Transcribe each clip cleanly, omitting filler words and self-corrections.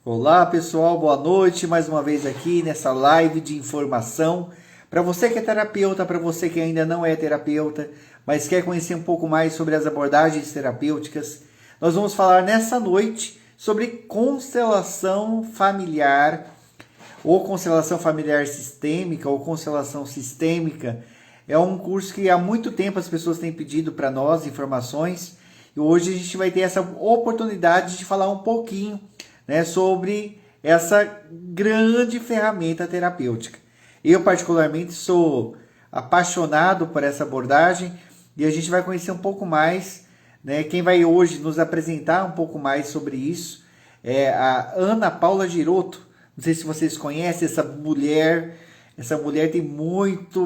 Olá pessoal, boa noite, mais uma vez aqui nessa live de informação. Para você que é terapeuta, para você que ainda não é terapeuta, mas quer conhecer um pouco mais sobre as abordagens terapêuticas, nós vamos falar nessa noite sobre constelação familiar, ou constelação familiar sistêmica, ou constelação sistêmica. É um curso que há muito tempo as pessoas têm pedido para nós informações, e hoje a gente vai ter essa oportunidade de falar um pouquinho, né, sobre essa grande ferramenta terapêutica. Eu, particularmente, sou apaixonado por essa abordagem e a gente vai conhecer um pouco mais, né? Quem vai hoje nos apresentar um pouco mais sobre isso é a Ana Paula Girotto. Não sei se vocês conhecem essa mulher. Essa mulher tem muito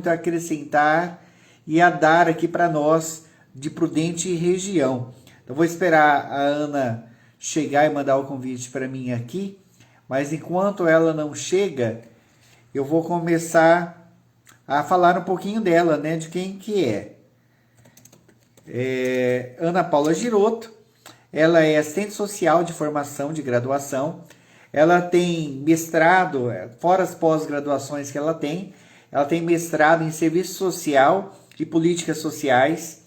a acrescentar e a dar aqui para nós de Prudente região. Então, vou esperar a Ana chegar e mandar o convite para mim aqui, mas enquanto ela não chega, eu vou começar a falar um pouquinho dela, né, de quem que é. Ana Paula Girotto, ela é assistente social de formação de graduação, ela tem mestrado, fora as pós-graduações que ela tem mestrado em serviço social e políticas sociais.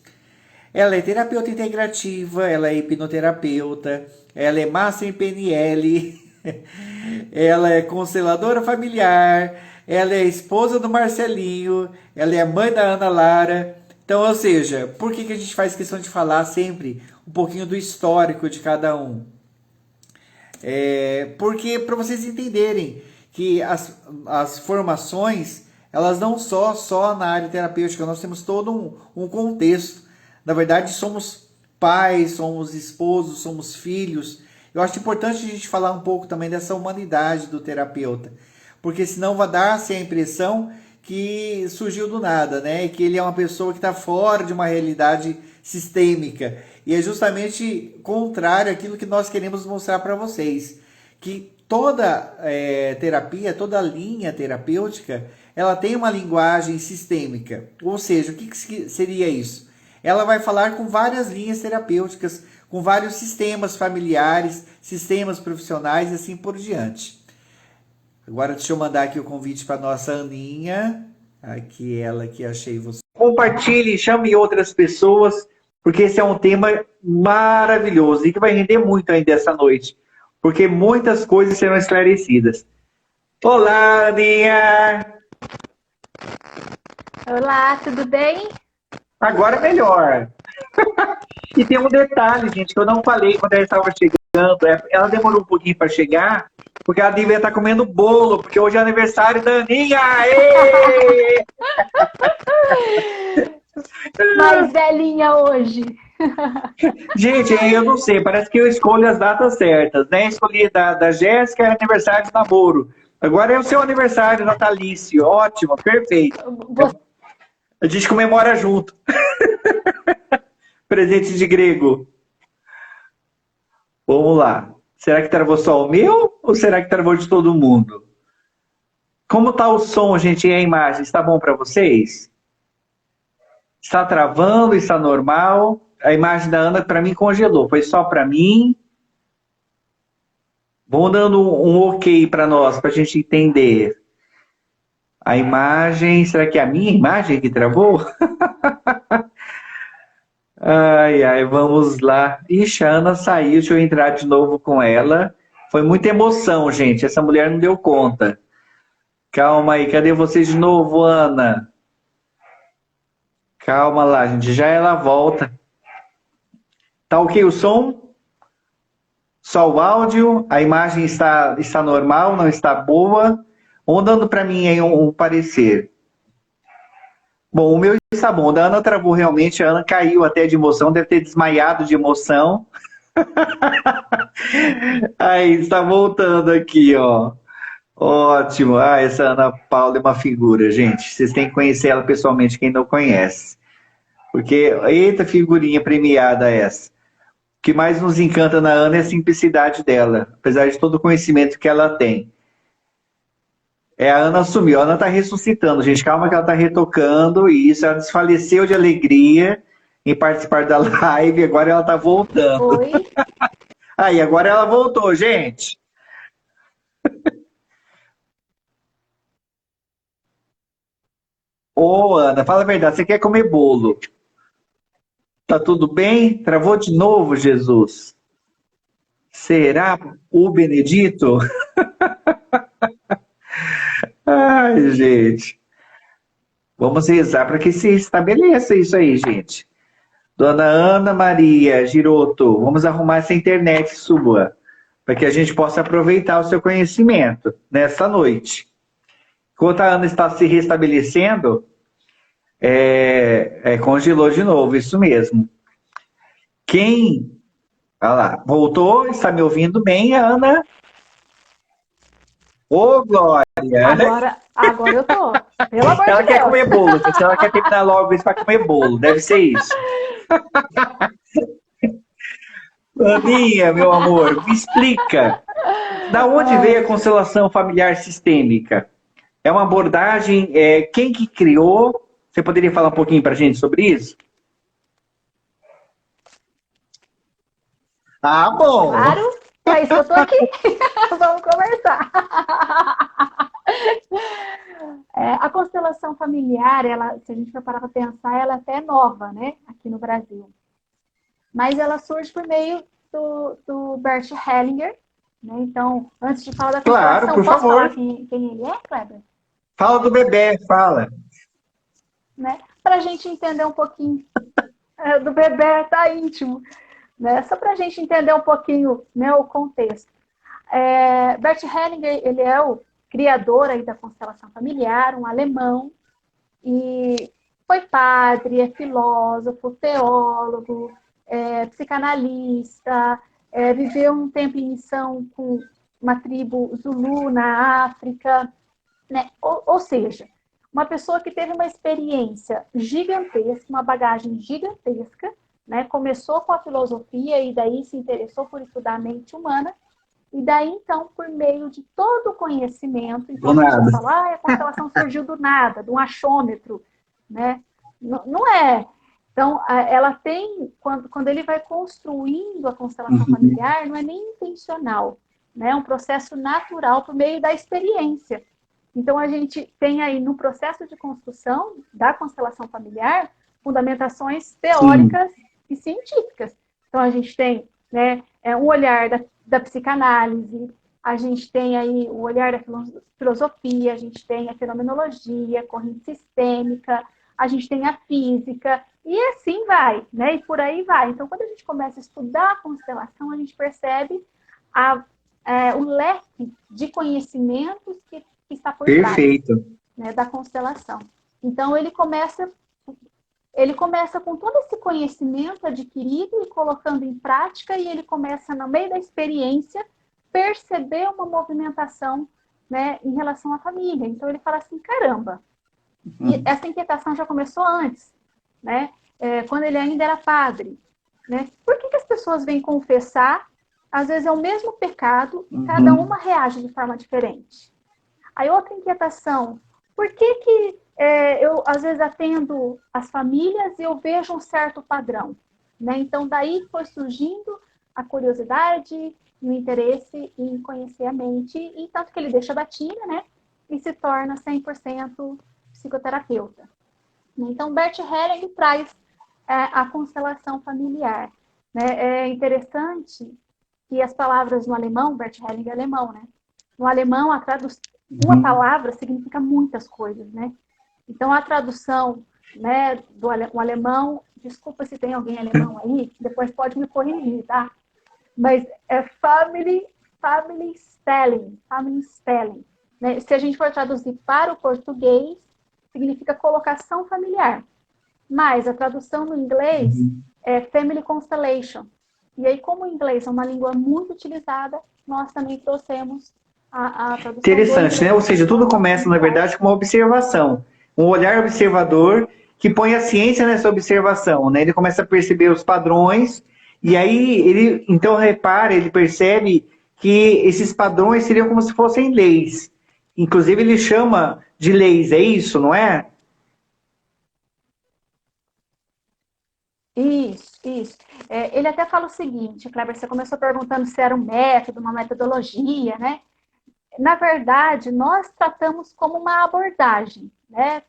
Ela é terapeuta integrativa, ela é hipnoterapeuta, ela é master em PNL, ela é consteladora familiar, ela é esposa do Marcelinho, ela é a mãe da Ana Lara. Então, ou seja, por que a gente faz questão de falar sempre um pouquinho do histórico de cada um? Porque para vocês entenderem que as formações, elas não só na área terapêutica, nós temos todo um contexto. Na verdade, somos pais, somos esposos, somos filhos. Eu acho importante a gente falar um pouco também dessa humanidade do terapeuta, porque senão vai dar-se a impressão que surgiu do nada, né? E que ele é uma pessoa que está fora de uma realidade sistêmica. E é justamente contrário àquilo que nós queremos mostrar para vocês, que toda terapia, toda linha terapêutica, ela tem uma linguagem sistêmica. Ou seja, o que seria isso? Ela vai falar com várias linhas terapêuticas, com vários sistemas familiares, sistemas profissionais e assim por diante. Agora deixa eu mandar aqui o convite para nossa Aninha. Aqui ela que achei você. Compartilhe, chame outras pessoas, porque esse é um tema maravilhoso e que vai render muito ainda essa noite, porque muitas coisas serão esclarecidas. Olá, Aninha! Olá, tudo bem? Agora é melhor. E tem um detalhe, gente, que eu não falei quando ela estava chegando. Ela demorou um pouquinho para chegar, porque ela devia estar comendo bolo, porque hoje é aniversário da Aninha. Aê! Mais velhinha hoje. Gente, eu não sei, parece que eu escolho as datas certas, né? Escolhi da Jéssica, era aniversário de namoro. Agora é o seu aniversário natalício. Ótimo, perfeito. A gente comemora junto. Presente de grego. Vamos lá. Será que travou só o meu ou será que travou de todo mundo? Como está o som, gente, e a imagem? Está bom para vocês? Está travando? Está normal? A imagem da Ana, para mim, congelou. Foi só para mim? Vão dando um ok para nós, para a gente entender. A imagem... Será que é a minha imagem que travou? Ai, vamos lá. Ixi, a Ana saiu, deixa eu entrar de novo com ela. Foi muita emoção, gente. Essa mulher não deu conta. Calma aí, cadê vocês de novo, Ana? Calma lá, gente. Já ela volta. Tá ok o som? Só o áudio? A imagem está normal, não está boa? Vão dando para mim aí um parecer. Bom, o meu está bom. Da Ana travou realmente. A Ana caiu até de emoção. Deve ter desmaiado de emoção. Aí, está voltando aqui, ó. Ótimo. Ah, essa Ana Paula é uma figura, gente. Vocês têm que conhecer ela pessoalmente, quem não conhece. Porque, eita figurinha premiada essa. O que mais nos encanta na Ana é a simplicidade dela, apesar de todo o conhecimento que ela tem. A Ana sumiu, a Ana está ressuscitando, gente. Calma que ela está retocando isso. Ela desfaleceu de alegria em participar da live, agora ela está voltando. Oi. Aí, agora ela voltou, gente. Ô, Ana, fala a verdade, você quer comer bolo? Tá tudo bem? Travou de novo, Jesus? Será o Benedito? Ai, gente. Vamos rezar para que se estabeleça isso aí, gente. Dona Ana Maria Giroto, vamos arrumar essa internet sua, para que a gente possa aproveitar o seu conhecimento nessa noite. Enquanto a Ana está se restabelecendo, congelou de novo, isso mesmo. Quem, olha lá, voltou, está me ouvindo bem, Ana? Ô, Glória! Agora eu tô. Pelo amor Ela de quer Deus. comer bolo, gente. Ela quer terminar logo isso para comer bolo, deve ser isso. Aninha, meu amor, me explica. Da onde veio Ai, a gente. constelação familiar sistêmica? É uma abordagem, quem que criou? Você poderia falar um pouquinho para a gente sobre isso? Ah, bom. Claro, para isso que eu tô aqui. Vamos conversar. A constelação familiar, ela, se a gente for parar para pensar, ela até é nova, né, aqui no Brasil. Mas ela surge por meio do Bert Hellinger, né? Então, antes de falar da Claro, constelação, por posso falar favor. quem ele é, Kleber? Fala do bebê, fala. Né? Para a gente entender um pouquinho do bebê, tá íntimo, né? Só para a gente entender um pouquinho, né, o contexto. Bert Hellinger, ele é o criador aí da constelação familiar, um alemão, e foi padre, é filósofo, teólogo, psicanalista, viveu um tempo em missão com uma tribo Zulu na África, né? Ou seja, uma pessoa que teve uma experiência gigantesca, uma bagagem gigantesca, né? Começou com a filosofia e daí se interessou por estudar a mente humana, e daí, então, por meio de todo o conhecimento, então Do a gente não nada. fala, a constelação surgiu do nada, de um achômetro, né? Não é. Então, ela tem, quando ele vai construindo a constelação Uhum. familiar, não é nem intencional, né? É um processo natural por meio da experiência. Então, a gente tem aí no processo de construção da constelação familiar fundamentações Sim, teóricas e científicas. Então, a gente tem, né, um olhar da psicanálise, a gente tem aí o olhar da filosofia, a gente tem a fenomenologia, a corrente sistêmica, a gente tem a física, e assim vai, né? E por aí vai. Então, quando a gente começa a estudar a constelação, a gente percebe o leque de conhecimentos que está por trás, perfeito. né, da constelação. Então, ele começa com todo esse conhecimento adquirido e colocando em prática, e ele começa, no meio da experiência, perceber uma movimentação, né, em relação à família. Então, ele fala assim, caramba, e Uhum. essa inquietação já começou antes, né? Quando ele ainda era padre. Né? Por que as pessoas vêm confessar? Às vezes é o mesmo pecado e cada uma Uhum. reage de forma diferente. Aí outra inquietação, por que eu às vezes atendo as famílias e eu vejo um certo padrão? Né? Então daí foi surgindo a curiosidade e o interesse em conhecer a mente, e tanto que ele deixa a batina, né? E se torna 100% psicoterapeuta. Então Bert Helling traz a constelação familiar. Né? É interessante que as palavras no alemão, Bert Helling é alemão, né? No alemão, uma Uhum. palavra significa muitas coisas, né? Então, a tradução, né, do alemão, desculpa se tem alguém alemão aí, depois pode me corrigir, tá? Mas é family spelling. Né? Se a gente for traduzir para o português, significa colocação familiar. Mas a tradução no inglês Uhum. é family constellation. E aí, como o inglês é uma língua muito utilizada, nós também trouxemos a tradução do Interessante, né? inglês Ou para a seja, tudo constelação começa, na familiar. verdade, com uma observação. Um olhar observador que põe a ciência nessa observação, né? Ele começa a perceber os padrões e aí ele, então, repara, ele percebe que esses padrões seriam como se fossem leis. Inclusive, ele chama de leis, é isso, não é? Isso, isso. Ele até fala o seguinte, Kleber, você começou perguntando se era um método, uma metodologia, né? Na verdade, nós tratamos como uma abordagem, né?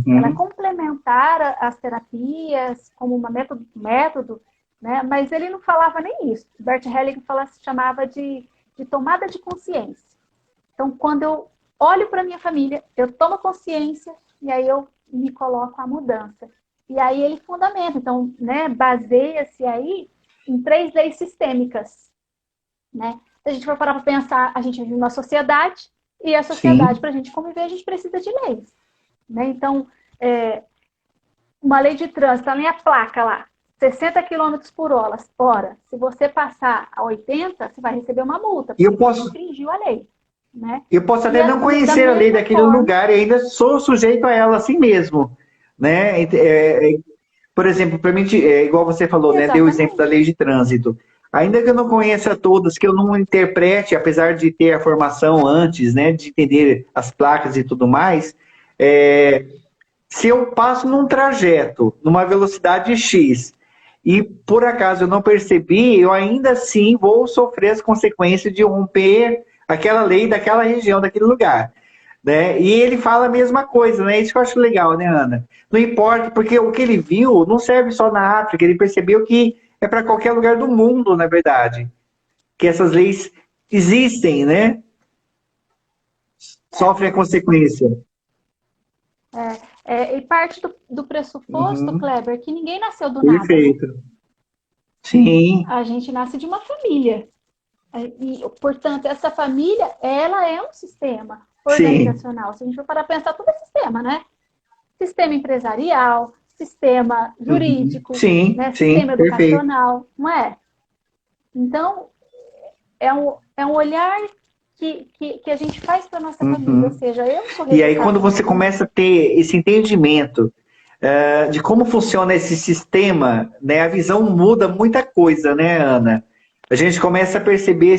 Ela é Uhum. complementar às terapias, como uma método, né? Mas ele não falava nem isso. Bert Hellinger chamava de tomada de consciência. Então, quando eu olho para minha família, eu tomo consciência e aí eu me coloco a mudança. E aí ele fundamenta. Então, né, baseia-se aí em 3 leis sistêmicas, né? Se a gente for parar para pensar, a gente vive numa sociedade e a sociedade, Sim. para a gente conviver, a gente precisa de leis, né? Então, uma lei de trânsito, tá nem a placa lá, 60 quilômetros por hora. Se você passar a 80, você vai receber uma multa, E eu porque você posso, infringiu a lei, né? eu posso E até não da conhecer a lei mesma daquele forma, lugar e ainda sou sujeito a ela assim mesmo, né? Por exemplo, para mim, igual você falou, né? Deu o exemplo da exatamente. lei de trânsito. Ainda que eu não conheça todas, que eu não interprete, apesar de ter a formação antes, né? De entender as placas e tudo mais, é, se eu passo num trajeto, numa velocidade X, e por acaso eu não percebi, eu ainda assim vou sofrer as consequências de romper aquela lei daquela região, daquele lugar. Né? E ele fala a mesma coisa, né? Isso que eu acho legal, né, Ana? Não importa, porque o que ele viu não serve só na África, ele percebeu que é para qualquer lugar do mundo, na verdade, que essas leis existem, né? É, Sofrem a consequência. e parte do pressuposto, Uhum. Kleber, que ninguém nasceu do nada, né? Perfeito. Sim, A gente nasce de uma família. E, portanto, essa família, ela é um sistema sim. organizacional. Se a gente for parar para pensar, tudo é sistema, né? Sistema empresarial, sistema Uhum. jurídico, Sim, né? sim, Sistema perfeito. educacional, não é? Então, é um olhar que a gente faz para a nossa família. Ou Uhum. seja, eu sou E aí, resultado quando da minha você família. começa a ter esse entendimento de como funciona esse sistema, né, a visão muda muita coisa, né, Ana? A gente começa a perceber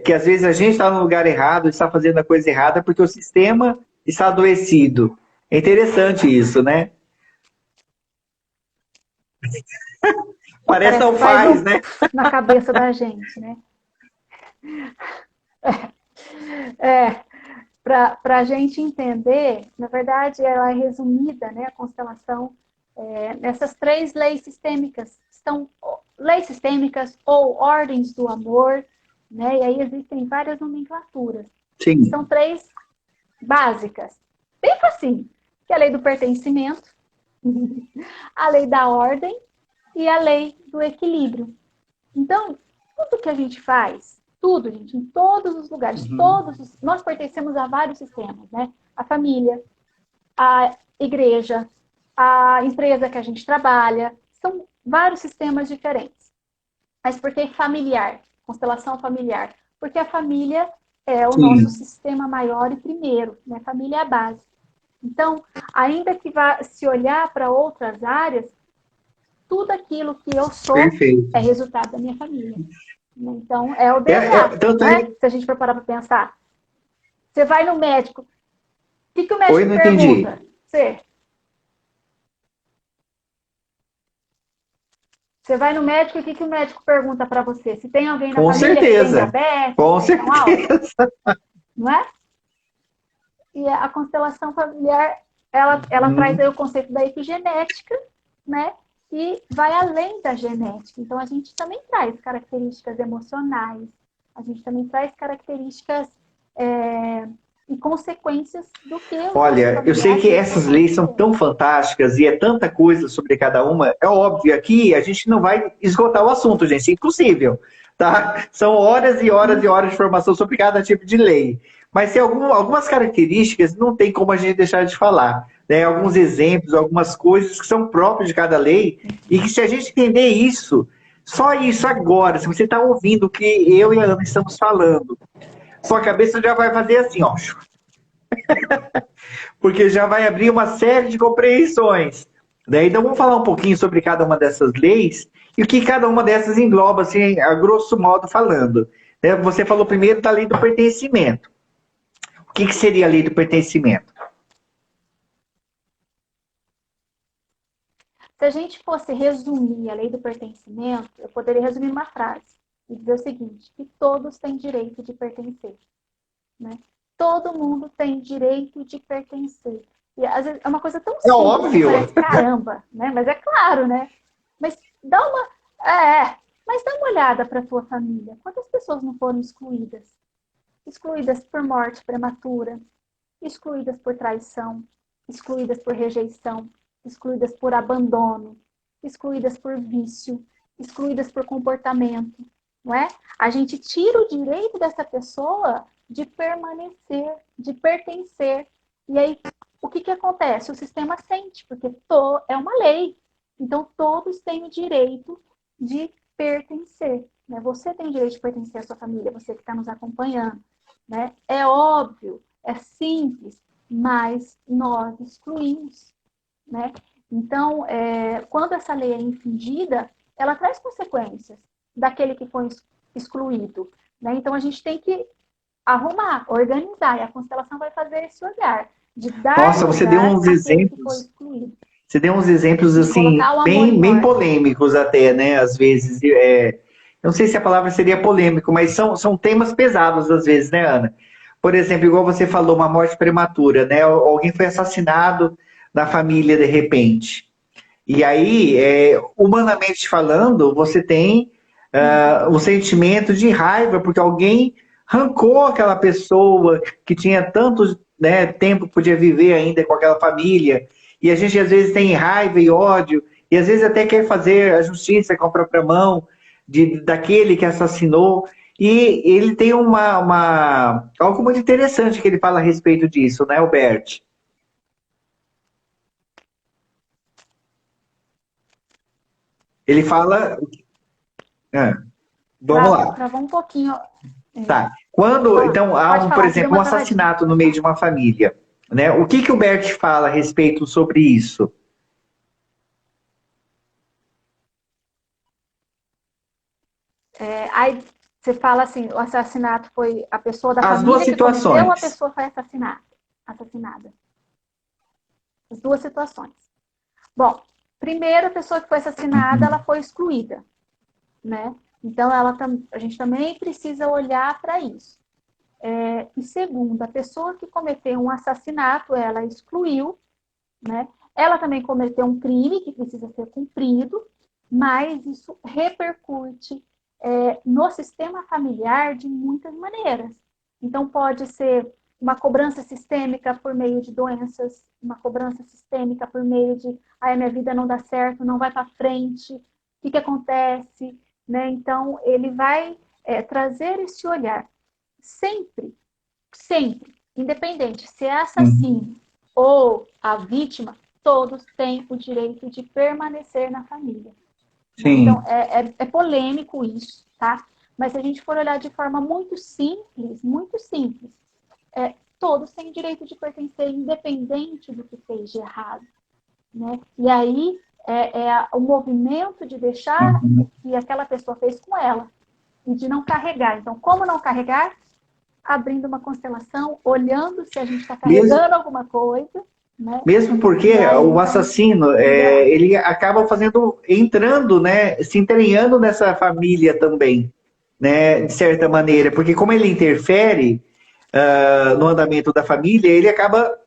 que às vezes a gente está no lugar errado, está fazendo a coisa errada, porque o sistema está adoecido. É interessante isso, né? Parece Parece não que faz faz, um né? na cabeça da gente, né? É, para a gente entender, na verdade, ela é resumida, né, a constelação, nessas 3 leis sistêmicas. São leis sistêmicas ou ordens do amor, né, e aí existem várias nomenclaturas. São Sim, 3 básicas, bem facinho, que é a lei do pertencimento, a lei da ordem e a lei do equilíbrio. Então, tudo que a gente faz, tudo, gente, em todos os lugares, nós pertencemos a vários sistemas, né? A família, a igreja, a empresa que a gente trabalha, são vários sistemas diferentes. Mas por que familiar? Constelação familiar. Porque a família é o nosso sim, sistema maior e primeiro, né? A família é a base. Então, ainda que vá se olhar para outras áreas, tudo aquilo que eu sou perfeito. é resultado da minha família. Então, é o DNA, Tanto não é. é? Se a gente for parar para pensar. Você vai no médico, o que o Oi, médico não entendi. pergunta? Você vai no médico, o que o médico pergunta para você? Se tem alguém na Com família que tem certeza. diabetes, Com pressão alta, certeza. não é? E a constelação familiar, ela traz aí Hum. o conceito da epigenética, né? E vai além da genética. Então, a gente também traz características emocionais, a gente também traz características e consequências do que o nosso Olha, eu sei familiar que tem com a essas leis são família. tão fantásticas e é tanta coisa sobre cada uma. É óbvio, aqui a gente não vai esgotar o assunto, gente, é impossível, tá? São horas e horas e horas de informação sobre cada tipo de lei. Mas tem algumas características, não tem como a gente deixar de falar, né? Alguns exemplos, algumas coisas que são próprias de cada lei e que se a gente entender isso, só isso agora, se você está ouvindo o que eu e a Ana estamos falando, sua cabeça já vai fazer assim, ó, porque já vai abrir uma série de compreensões. Daí, então, vamos falar um pouquinho sobre cada uma dessas leis e o que cada uma dessas engloba, assim, a grosso modo falando. Você falou primeiro da lei do pertencimento. O que seria a lei do pertencimento? Se a gente fosse resumir a lei do pertencimento, eu poderia resumir numa frase e dizer o seguinte, que todos têm direito de pertencer, né? Todo mundo tem direito de pertencer. E às vezes é uma coisa tão É simples que óbvio. parece caramba, né? Mas é claro, né? Mas dá uma, mas dá uma olhada para a tua família. Quantas pessoas não foram excluídas? Excluídas por morte prematura, excluídas por traição, excluídas por rejeição, excluídas por abandono, excluídas por vício, excluídas por comportamento, não é? A gente tira o direito dessa pessoa de permanecer, de pertencer. E aí, o que acontece? O sistema sente, porque é uma lei. Então, todos têm o direito de pertencer. Né? Você tem o direito de pertencer à sua família, você que está nos acompanhando. Né? É óbvio, é simples, mas nós excluímos. Né? Então, quando essa lei é infringida, ela traz consequências daquele que foi excluído. Né? Então, a gente tem que arrumar, organizar, e a constelação vai fazer esse olhar, de dar Nossa, você deu lugar uns àquele que foi exemplos. excluído. Você deu uns exemplos, De assim, colocar o amor bem, em bem ordem. polêmicos até, né? Às vezes. Eu não sei se a palavra seria polêmico, mas são temas pesados às vezes, né, Ana? Por exemplo, igual você falou, uma morte prematura, né? Alguém foi assassinado na família de repente. E aí, humanamente falando, você tem o sentimento de raiva, porque alguém arrancou aquela pessoa que tinha tanto, né, tempo, podia viver ainda com aquela família. E a gente às vezes tem raiva e ódio, e às vezes até quer fazer a justiça com a própria mão daquele que assassinou. E ele tem algo muito interessante que ele fala a respeito disso, né, Albert? Ele fala. Ah, vamos lá. Travou um pouquinho. Tá. Pode Quando, falar. então, há Pode por falar, que deu exemplo, um uma travadinha. assassinato no Pode meio falar. de uma família, né? O que o Bert fala a respeito sobre isso? Aí você fala assim, o assassinato foi a pessoa da As duas família que cometeu ou a situações. pessoa foi assassinada? As duas situações. Bom, primeiro, a pessoa que foi assassinada, ela foi excluída, né? Então, a gente também precisa olhar para isso. E segundo, a pessoa que cometeu um assassinato, ela excluiu, né? Ela também cometeu um crime que precisa ser cumprido, mas isso repercute no sistema familiar de muitas maneiras. Então, pode ser uma cobrança sistêmica por meio de doenças, uma cobrança sistêmica por meio de minha vida não dá certo, não vai para frente, o que acontece? Né? Então, ele vai trazer esse olhar. Sempre, sempre, independente se é assassino ou a vítima, todos têm o direito de permanecer na família. Então, Sim. é polêmico isso, tá? Mas se a gente for olhar de forma muito simples, todos têm o direito de pertencer, independente do que fez de errado. Né? E aí, o movimento de deixar o que aquela pessoa fez com ela e de não carregar. Então, como não carregar? Abrindo uma constelação, olhando se a gente está Mesmo, carregando alguma coisa, né? mesmo porque E aí, o então, assassino, liberar. ele acaba entrando, né, se entranhando nessa família também, né, de certa maneira, porque como ele interfere no andamento da família, ele acaba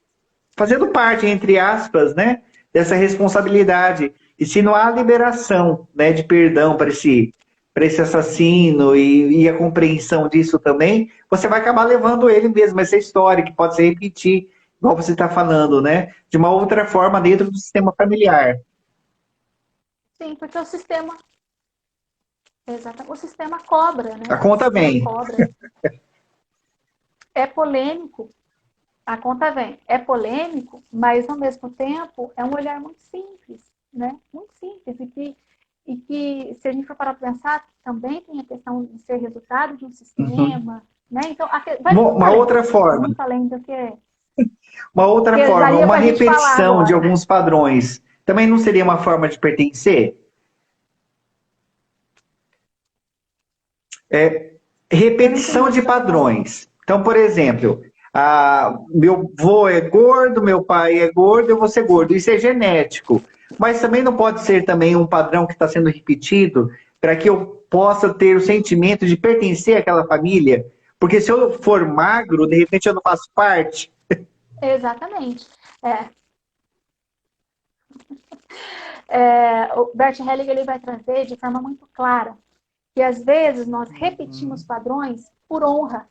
fazendo parte, entre aspas, né, dessa responsabilidade. E se não há liberação, né, de perdão para esse assassino e a compreensão disso também, você vai acabar levando ele mesmo, essa história que pode se repetir, igual você está falando, né, de uma outra forma dentro do sistema familiar. Sim, porque o sistema cobra, A né? O conta sistema vem. cobra. É polêmico, a conta vem. É polêmico, mas ao mesmo tempo é um olhar muito simples, né? Muito simples. E que se a gente for parar para pensar, também tem a questão de ser resultado de um Uhum. sistema, né? Então, vai muito Uma além. outra forma, Muito além do que é. uma outra Que forma, daria uma para a gente falar repetição de agora. alguns padrões, também não seria uma forma de pertencer? É, Eu não entendi repetição o que de você está falando. padrões. Então, por exemplo, Meu avô é gordo, meu pai é gordo, eu vou ser gordo. Isso é genético. Mas também não pode ser também um padrão que está sendo repetido para que eu possa ter o sentimento de pertencer àquela família. Porque se eu for magro, de repente eu não faço parte. Exatamente. É, o Bert Hellinger ele vai trazer de forma muito clara que às vezes nós repetimos padrões por honra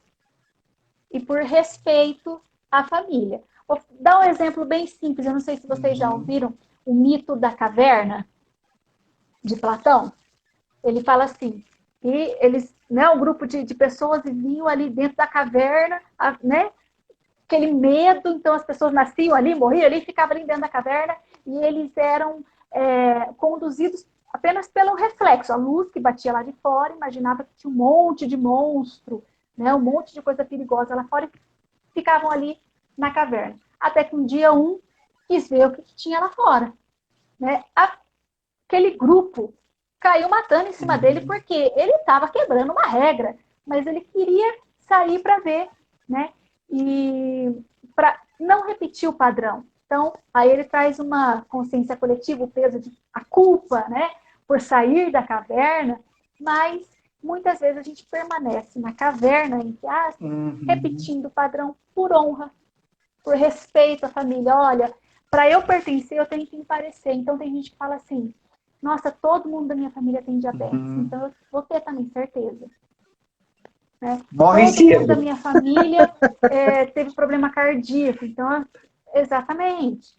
e por respeito à família. Vou dar um exemplo bem simples, eu não sei se vocês já ouviram o mito da caverna de Platão. Ele fala assim, e eles, né, um grupo de pessoas viviam ali dentro da caverna, né, aquele medo, então as pessoas nasciam ali, morriam ali, ficavam ali dentro da caverna, e eles eram conduzidos apenas pelo reflexo, a luz que batia lá de fora, imaginava que tinha um monte de monstro, né, um monte de coisa perigosa lá fora, e ficavam ali na caverna. Até que um dia um quis ver o que tinha lá fora. Né? Aquele grupo caiu matando em cima dele porque ele estava quebrando uma regra, mas ele queria sair para ver, né? E para não repetir o padrão. Então, aí ele traz uma consciência coletiva, o peso de a culpa, né, por sair da caverna, mas muitas vezes a gente permanece na caverna, entre aspas, repetindo o padrão por honra, por respeito à família. Olha, para eu pertencer, eu tenho que me parecer. Então, tem gente que fala assim, nossa, todo mundo da minha família tem diabetes, então eu vou ter também certeza. Né? Morre Todo mundo da cedo. minha família teve problema cardíaco, então, exatamente.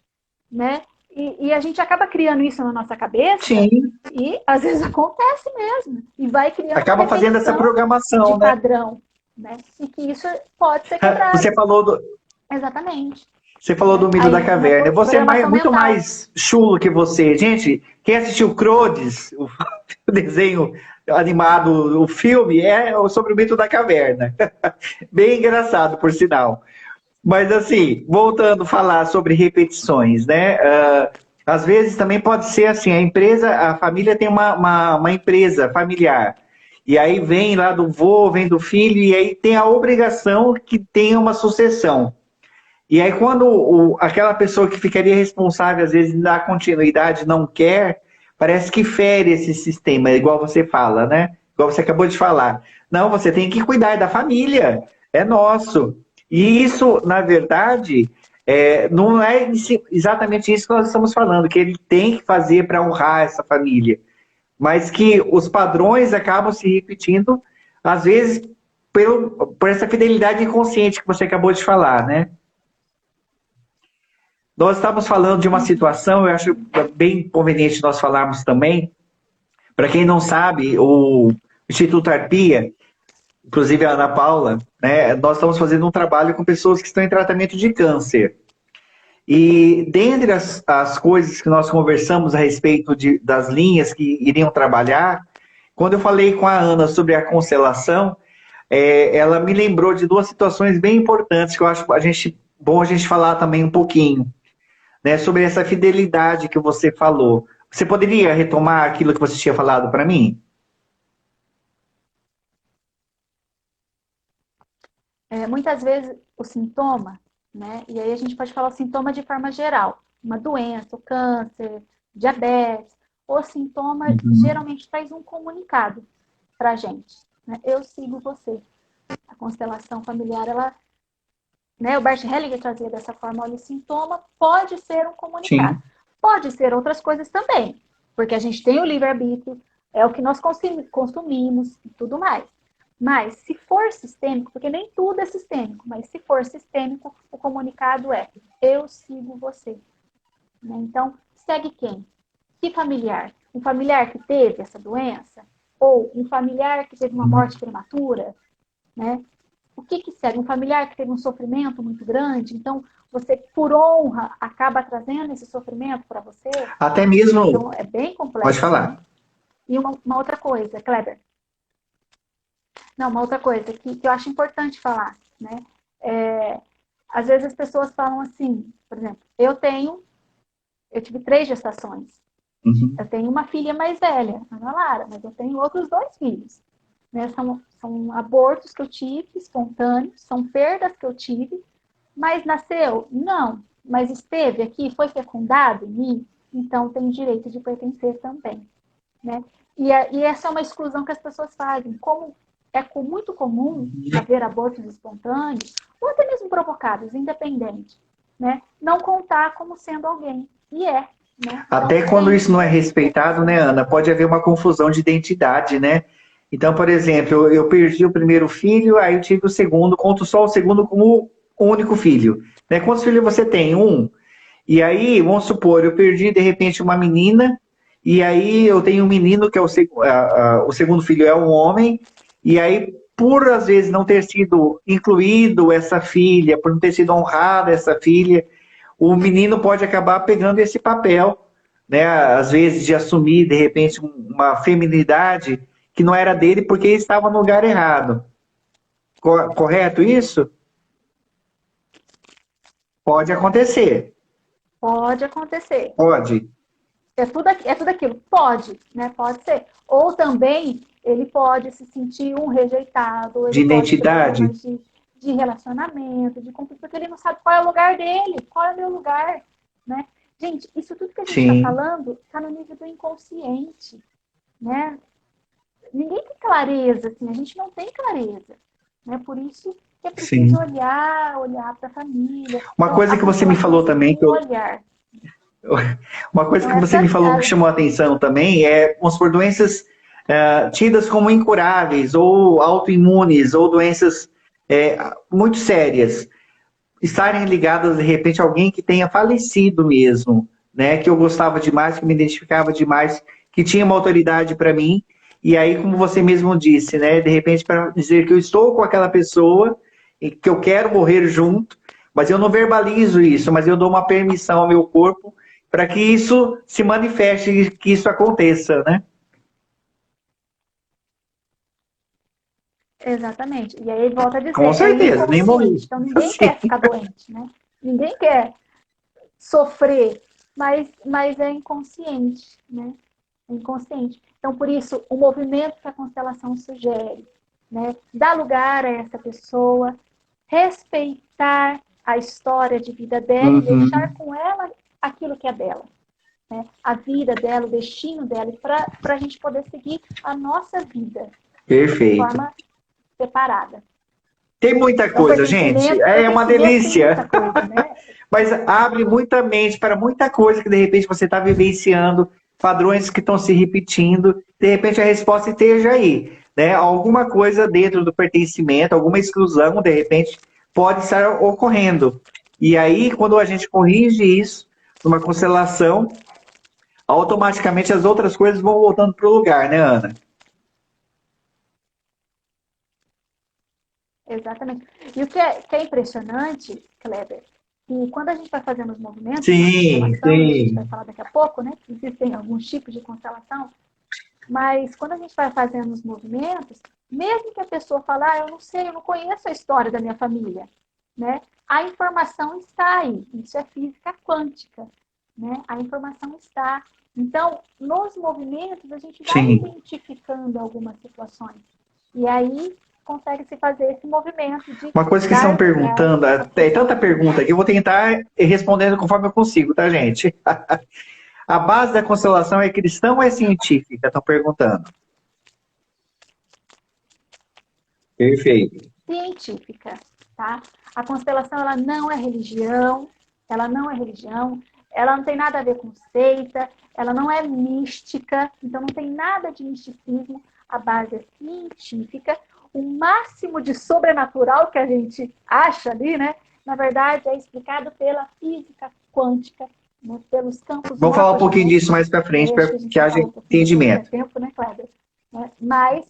Né? E a gente acaba criando isso na nossa cabeça Sim. e às vezes acontece mesmo. E vai criando uma Acaba fazendo essa repetição de programação, né? padrão. Né? E que isso pode ser quebrado. Você falou do, Exatamente. Você falou do Né? mito da Aí, uma caverna. Você é programação muito mental. mais chulo que você. Gente, quem assistiu Crodes, o o desenho animado, o filme, é sobre o mito da caverna. Bem engraçado, por sinal. Mas assim, voltando a falar sobre repetições, né? Às vezes também pode ser assim, a empresa, a família tem uma empresa familiar. E aí vem lá do vô, vem do filho, e aí tem a obrigação que tenha uma sucessão. E aí, quando aquela pessoa que ficaria responsável, às vezes, da continuidade não quer, parece que fere esse sistema, igual você fala, né? Igual você acabou de falar. Não, você tem que cuidar da família, é nosso. E isso, na verdade, não é exatamente isso que nós estamos falando, que ele tem que fazer para honrar essa família, mas que os padrões acabam se repetindo, às vezes, por essa fidelidade inconsciente que você acabou de falar, né? Nós estamos falando de uma situação, eu acho bem conveniente nós falarmos também. Para quem não sabe, o Instituto Arpia, inclusive a Ana Paula, né, nós estamos fazendo um trabalho com pessoas que estão em tratamento de câncer. E dentre as coisas que nós conversamos a respeito das linhas que iriam trabalhar, quando eu falei com a Ana sobre a constelação, ela me lembrou de duas situações bem importantes que eu acho bom a gente falar também um pouquinho. Né, sobre essa fidelidade que você falou. Você poderia retomar aquilo que você tinha falado para mim? Muitas vezes o sintoma, né? E aí a gente pode falar o sintoma de forma geral. Uma doença, o câncer, diabetes. O sintoma geralmente traz um comunicado para a gente. Né? Eu sigo você. A constelação familiar, ela, né? O Bert Hellinger trazia dessa forma, olha, o sintoma pode ser um comunicado. Sim. Pode ser outras coisas também, porque a gente tem o livre-arbítrio, é o que nós consumimos e tudo mais. Mas se for sistêmico, porque nem tudo é sistêmico, mas se for sistêmico, o comunicado é: eu sigo você. Né? Então, segue quem? Que familiar? Um familiar que teve essa doença? Ou um familiar que teve uma morte prematura? Né? O que segue? Um familiar que teve um sofrimento muito grande? Então, você, por honra, acaba trazendo esse sofrimento para você? Até mesmo, Então, é bem pode complexo, né? falar. E uma outra coisa, Kleber. Não, uma outra coisa que eu acho importante falar, né? Às vezes as pessoas falam assim, por exemplo, eu tive 3 gestações. Uhum. Eu tenho uma filha mais velha, Ana Lara, mas eu tenho outros 2 filhos. Né? São abortos que eu tive, espontâneos, são perdas que eu tive, Mas nasceu? Não. Mas esteve aqui? Foi fecundado em mim? Então tem direito de pertencer também, né? E essa é uma exclusão que as pessoas fazem. Como é muito comum haver abortos espontâneos, ou até mesmo provocados, independente, né? Não contar como sendo alguém. E é, né? Até Então, quando tem isso não é direito de respeitado, né, pertencer. Ana? Pode haver uma confusão de identidade, né? Então, por exemplo, eu perdi o primeiro filho, aí eu tive o segundo, conto só o segundo como o único filho. Né? Quantos filhos você tem? Um. E aí, vamos supor, eu perdi de repente uma menina, e aí eu tenho um menino que é o segundo filho é um homem, e aí, por às vezes não ter sido incluído essa filha, por não ter sido honrada essa filha, o menino pode acabar pegando esse papel, né? Às vezes de assumir de repente uma feminilidade que não era dele porque ele estava no lugar errado. Correto isso? Pode acontecer. Pode acontecer. Pode. É tudo aquilo. Pode, né? Pode ser. Ou também ele pode se sentir um rejeitado, De ele pode ter identidade. problemas de relacionamento, de conflito, porque ele não sabe qual é o lugar dele, qual é o meu lugar, né? Gente, isso tudo que a gente está Sim, falando está no nível do inconsciente, né? Ninguém tem clareza, assim, a gente não tem clareza, né? Por isso que é preciso sim. olhar para a família. Uma Então, coisa a que você me constelação falou também, seria um olhar. uma coisa Então, que você me falou que chamou a atenção também é, vamos supor, doenças tidas como incuráveis, ou autoimunes, ou doenças muito sérias, estarem ligadas, de repente, a alguém que tenha falecido mesmo, né? Que eu gostava demais, que me identificava demais, que tinha uma autoridade para mim, e aí, como você mesmo disse, né? De repente, para dizer que eu estou com aquela pessoa, e que eu quero morrer junto, mas eu não verbalizo isso, mas eu dou uma permissão ao meu corpo para que isso se manifeste, que isso aconteça, né? Exatamente. E aí volta a Com dizer, é inconsciente. Nem morri. inconsciente. Então ninguém Sim. quer ficar doente, né? Ninguém quer sofrer, mas é inconsciente, né? É inconsciente. Então, por isso, o movimento que a constelação sugere, né? Dar lugar a essa pessoa, respeitar a história de vida dela e deixar Uhum. com ela aquilo que é dela. Né? A vida dela, o destino dela, para a gente poder seguir a nossa vida de Perfeito. forma separada. Tem muita Então, coisa, gente. É uma pertencimento tem muita delícia. coisa, né? Mas abre muita mente para muita coisa que de repente você está vivenciando, padrões que estão se repetindo. De repente a resposta esteja aí, né? Alguma coisa dentro do pertencimento, alguma exclusão, de repente, pode estar ocorrendo. E aí, quando a gente corrige isso, numa constelação, automaticamente as outras coisas vão voltando para o lugar, né, Ana? Exatamente. E o que é impressionante, Kleber, que quando a gente vai fazendo os movimentos na Sim, constelação, e a gente vai sim. falar daqui a pouco, né? Que existem alguns tipos de constelação, mas quando a gente vai fazendo os movimentos, mesmo que a pessoa fale, eu não sei, eu não conheço a história da minha família, né? A informação está aí. Isso é física quântica, né? A informação está. Então, nos movimentos, a gente vai Sim. identificando algumas situações. E aí consegue se fazer esse movimento de Uma coisa que estão dar lugar perguntando, às tem tanta pessoas. pergunta que eu vou tentar ir respondendo conforme eu consigo, tá, gente? A base da constelação é cristã ou é científica? Estão perguntando. Perfeito. Científica, tá? A constelação, ela não é religião, ela não é religião, ela não tem nada a ver com seita, ela não é mística, então não tem nada de misticismo, a base é científica, o máximo de sobrenatural que a gente acha ali, né? Na verdade, é explicado pela física quântica, né? Pelos campos Vamos falar um pouquinho disso morfogenéticos, mais para e frente, aí acho para que a gente que vai haja falar um pouquinho disso, não é entendimento. tempo, né, Cléber? Mas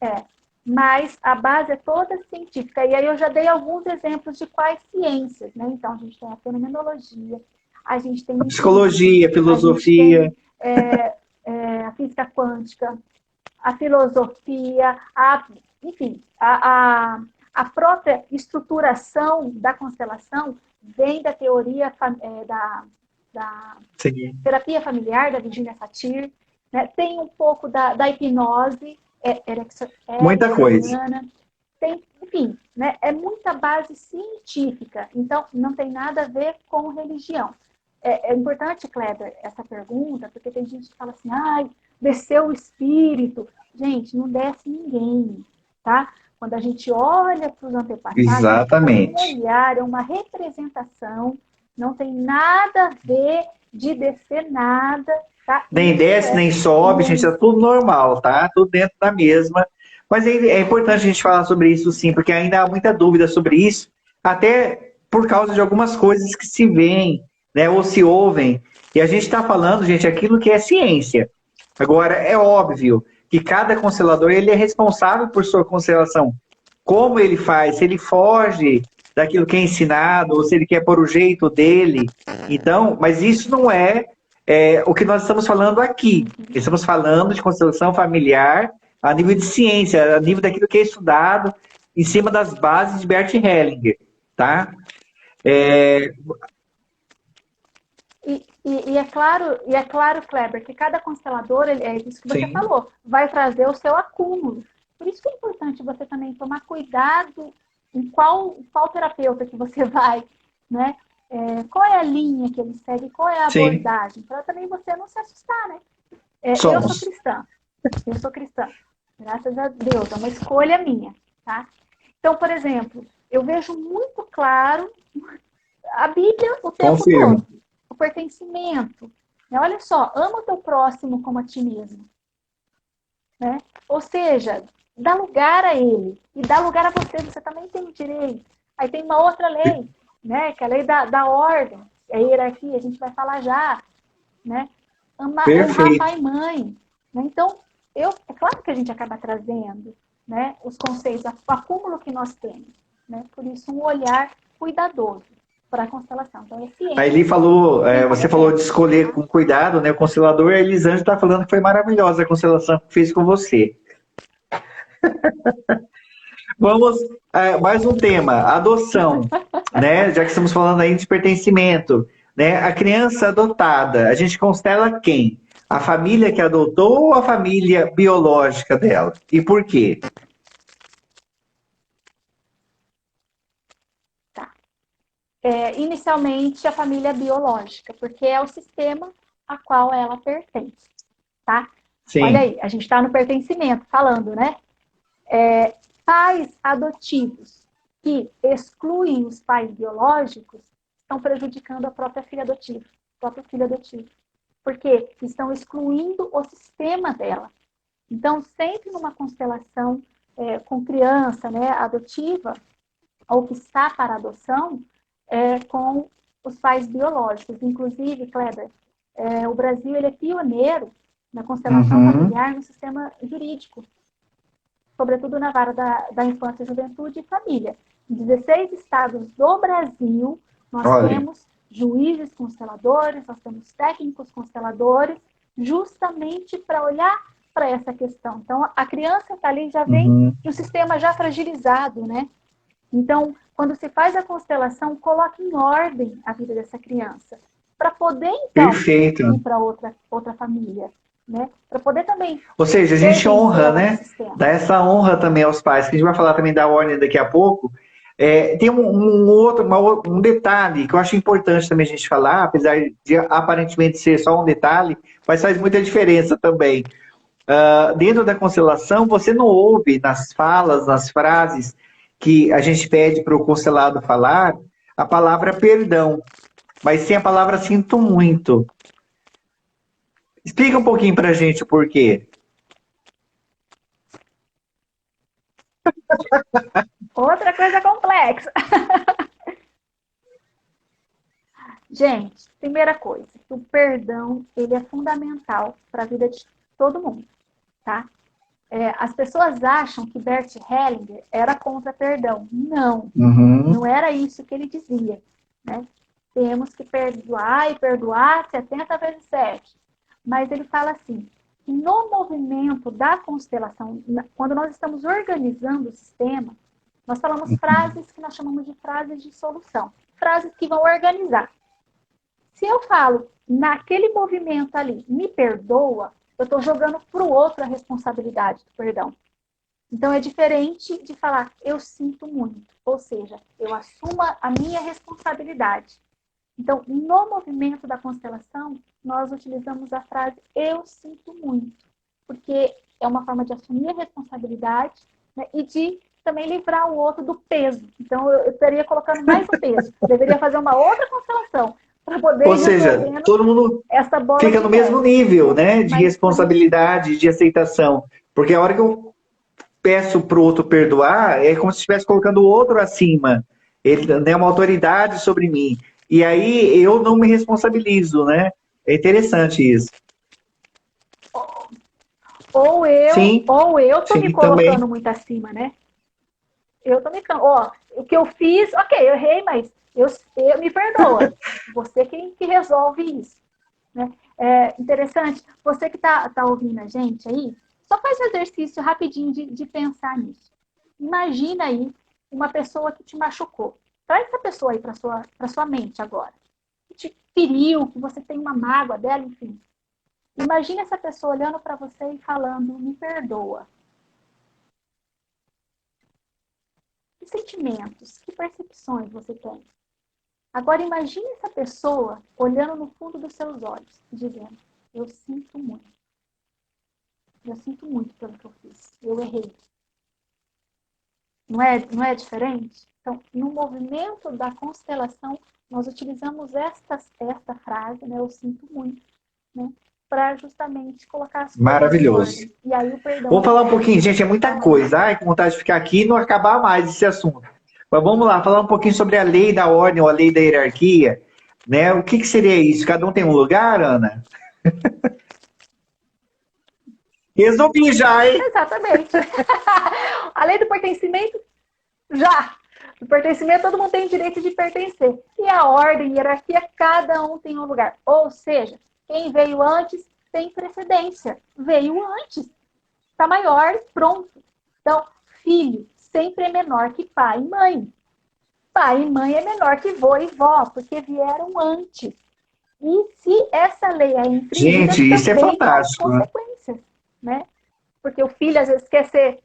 é, mas a base é toda científica. E aí eu já dei alguns exemplos de quais ciências, né? Então, a gente tem a fenomenologia, a gente tem A o empirismo, psicologia, a a gente filosofia. tem a física quântica, a filosofia, enfim, a própria estruturação da constelação vem da teoria da Sim. terapia familiar, da Virginia Satir, né? Tem um pouco da hipnose Muita coisa. ericksoniana, tem, enfim, enfim, né, é muita base científica, então não tem nada a ver com religião. É importante, Kleber, essa pergunta, porque tem gente que fala assim, ai, desceu o espírito. Gente, não desce ninguém, tá? Quando a gente olha para os antepassados, é um Exatamente. olhar, é uma representação, não tem nada a ver de descer nada, tá? Nem Isso desce, é nem sobe, gente, é ciência. tudo normal, tá? Tudo dentro da mesma. Mas é importante a gente falar sobre isso sim, porque ainda há muita dúvida sobre isso, até por causa de algumas coisas que se veem, né, ou se ouvem. E a gente está falando, gente, aquilo que é ciência. Agora, é óbvio que cada constelador ele é responsável por sua constelação. Como ele faz, se ele foge daquilo que é ensinado, ou se ele quer pôr o jeito dele. Então, mas isso não é o que nós estamos falando aqui. Estamos falando de constelação familiar a nível de ciência, a nível daquilo que é estudado em cima das bases de Bert Hellinger, tá? É, E é claro, Kleber, que cada constelador, é isso que você sim, falou, vai trazer o seu acúmulo. Por isso que é importante você também tomar cuidado em qual terapeuta que você vai, né? Qual é a linha que ele segue, qual é a sim, abordagem, para também você não se assustar, né? Eu sou somos. cristã, eu sou cristã, graças a Deus, é uma escolha minha, tá? Então, por exemplo, eu vejo muito claro a Bíblia o tempo Confirmo. todo. O pertencimento. Né? Olha só, ama o teu próximo como a ti mesmo. Né? Ou seja, dá lugar a ele. E dá lugar a você. Você também tem direito. Aí tem uma outra lei, né? Que é a lei da ordem. É a hierarquia, a gente vai falar já. Né? Honrar Perfeito. pai e mãe. Né? Então, é claro que a gente acaba trazendo, né, os conceitos, o acúmulo que nós temos. Né? Por isso, um olhar cuidadoso para a constelação. Então, é Aí ele ciência falou, sem você falou de acréscimo. escolher Tá? com cuidado, né? O constelador, a Elisângela está falando que foi maravilhosa a constelação que fez com você. Vamos, mais um tema, adoção, né? Já que estamos falando aí de pertencimento, né? A criança adotada, a gente constela quem? A família que adotou ou a família biológica dela? E por quê? Tá. Inicialmente, a família biológica, porque é o sistema a qual ela pertence. Tá? Olha Sim. aí, a gente está no pertencimento, falando, né? Pais adotivos que excluem os pais biológicos estão prejudicando a própria filha adotiva, o próprio filho adotivo. Porque estão excluindo o sistema dela. Então, sempre numa constelação com criança, né, adotiva, ou que está para adoção, com os pais biológicos. Inclusive, Kleber, o Brasil ele é pioneiro na constelação Uhum. familiar no sistema jurídico, sobretudo na vara da infância, juventude e família. Em 16 estados do Brasil, nós Olha. temos juízes consteladores, nós temos técnicos consteladores, justamente para olhar para essa questão. Então, a criança está ali, já vem Uhum. de um sistema já fragilizado, né? Então, quando se faz a constelação, coloca em ordem a vida dessa criança, para poder, então, Perfeito. ir para outra família, né? Para poder também Ou seja, a gente pertencer honra, a outro né? sistema. Dá essa honra também aos pais, que a gente vai falar também da ordem daqui a pouco. Tem um detalhe que eu acho importante também a gente falar, apesar de aparentemente ser só um detalhe, mas faz muita diferença também. Dentro da constelação, você não ouve nas falas, nas frases que a gente pede para o constelado falar, a palavra perdão, mas sim a palavra sinto muito. Explica um pouquinho para a gente o porquê. Outra coisa complexa. Gente, primeira coisa, o perdão, ele é fundamental para a vida de todo mundo, tá? As pessoas acham que Bert Hellinger era contra perdão. Não, Uhum. não era isso que ele dizia, né? Temos que perdoar e perdoar 70 vezes 7. Mas ele fala assim, que no movimento da constelação, quando nós estamos organizando o sistema, nós falamos frases que nós chamamos de frases de solução. Frases que vão organizar. Se eu falo, naquele movimento ali, me perdoa, eu estou jogando para o outro a responsabilidade do perdão. Então, é diferente de falar, eu sinto muito. Ou seja, eu assumo a minha responsabilidade. Então, no movimento da constelação, nós utilizamos a frase eu sinto muito. Porque é uma forma de assumir a responsabilidade, né, e de também livrar o outro do peso. Então, eu estaria colocando mais um peso. Deveria fazer uma outra constelação para poder Ou ir seja, resolvendo todo mundo essa bola fica de no mesmo neve. nível, Né? né, de Mas, responsabilidade, de aceitação. Porque a hora que eu peço para o outro perdoar, é como se estivesse colocando o outro acima. Ele é uma autoridade sobre mim. E aí eu não me responsabilizo, né? É interessante isso. Sim, ou eu tô me sim, também. colocando muito acima, né? Eu tô me ó, o que eu fiz, ok, eu errei, mas eu me perdoa. Você que resolve isso. Né? É interessante, você que tá ouvindo a gente aí, só faz um exercício rapidinho de pensar nisso. Imagina aí uma pessoa que te machucou. Traz essa pessoa aí para sua mente agora. Que te feriu, que você tem uma mágoa dela, enfim. Imagina essa pessoa olhando para você e falando, me perdoa. Que sentimentos, que percepções você tem? Agora imagine essa pessoa olhando no fundo dos seus olhos e dizendo, eu sinto muito. Eu sinto muito pelo que eu fiz. Eu errei. Não é diferente? Então, no movimento da constelação, nós utilizamos esta frase, né, eu sinto muito, né, para justamente colocar as coisas em Maravilhoso. ordem. E aí o perdão Vamos ele falar um flui pouquinho, gente, é de muita forma coisa. natural. Ai, com vontade de ficar aqui e não acabar mais esse assunto. Mas vamos lá, falar um pouquinho sobre a lei da ordem ou a lei da hierarquia, né? O que seria isso? Cada um tem um lugar, Ana? Resolvi já, hein? Exatamente. A lei do pertencimento, já. O pertencimento, todo mundo tem o direito de pertencer. E a ordem, a hierarquia, cada um tem um lugar. Ou seja, quem veio antes tem precedência. Veio antes. Está maior, pronto. Então, filho sempre é menor que pai e mãe. Pai e mãe é menor que vô e vó, porque vieram antes. E se essa lei é infringida, Gente, isso é também traz fantástico, né? consequências, né? Porque o filho às vezes quer ser,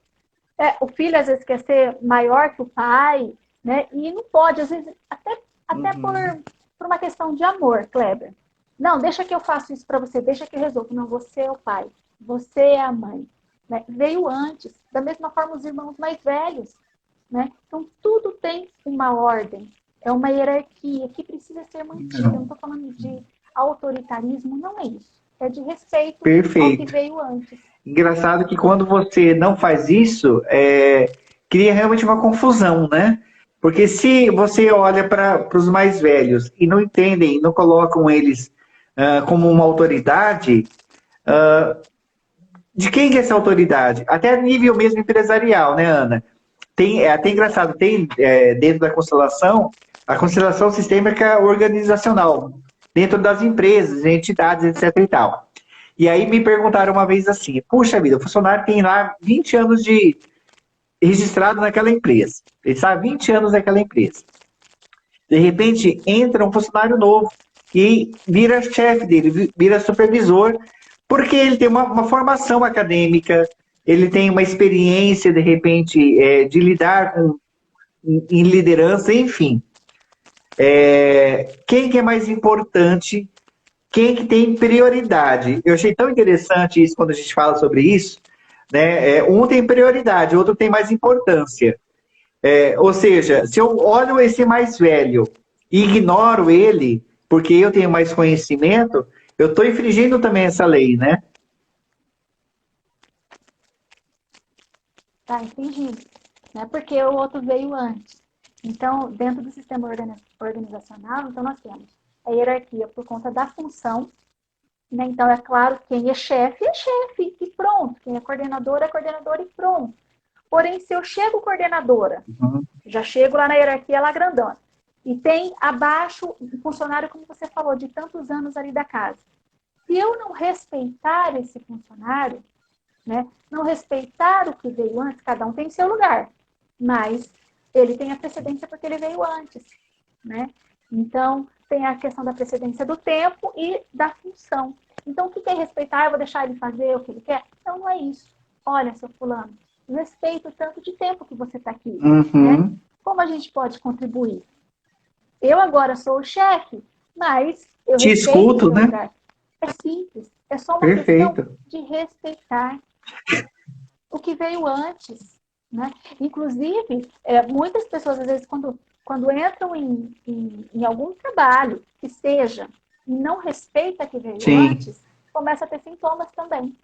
o filho às vezes quer ser maior que o pai, né? E não pode, às vezes, até por uma questão de amor, Kleber. Não, deixa que eu faço isso para você, deixa que eu resolvo. Não, você é o pai, você é a mãe. Né? Veio antes. Da mesma forma, os irmãos mais velhos. Né? Então, tudo tem uma ordem. É uma hierarquia que precisa ser mantida. Eu não Não, estou falando de autoritarismo, não é isso. É de respeito ao que perfeito. veio antes. Engraçado que quando você não faz isso, cria realmente uma confusão, né? Porque se você olha para os mais velhos e não entendem, não colocam eles como uma autoridade, de quem que é essa autoridade? Até a nível mesmo empresarial, né, Ana? É até engraçado, tem dentro da constelação, a constelação sistêmica organizacional, dentro das empresas, entidades, etc e tal. E aí me perguntaram uma vez assim, puxa vida, o funcionário tem lá 20 anos de registrado naquela empresa. Ele está há 20 anos naquela empresa. De repente, entra um funcionário novo e vira chefe dele, vira supervisor, porque ele tem uma formação acadêmica, ele tem uma experiência, de repente, de lidar em liderança, enfim. Quem que é mais importante? Quem que tem prioridade? Eu achei tão interessante isso quando a gente fala sobre isso, né? Um tem prioridade, outro tem mais importância. Ou seja, se eu olho esse mais velho e ignoro ele, porque eu tenho mais conhecimento, eu estou infringindo também essa lei, né? Tá infringido. Né? Porque o outro veio antes. Então, dentro do sistema organizacional, então nós temos a hierarquia por conta da função. Né? Então, é claro, quem é chefe e pronto. Quem é coordenador e pronto. Porém, se eu chego coordenadora, Uhum. já chego lá na hierarquia, lá grandona, e tem abaixo um funcionário, como você falou, de tantos anos ali da casa. Se eu não respeitar esse funcionário, né, não respeitar o que veio antes, cada um tem seu lugar, mas ele tem a precedência porque ele veio antes. Né? Então, tem a questão da precedência do tempo e da função. Então, o que é respeitar? Eu vou deixar ele fazer o que ele quer? Então, não é isso. Olha, seu fulano, respeito o tanto de tempo que você está aqui, né? Uhum. Como a gente pode contribuir? Eu agora sou o chefe, mas eu Te respeito o escuto, seu né? lugar. É simples, é só uma questão Perfeito. de respeitar o que veio antes, né? Inclusive, muitas pessoas, às vezes, quando entram em algum trabalho, que seja, e não respeita o que veio Sim. antes, começa a ter sintomas também.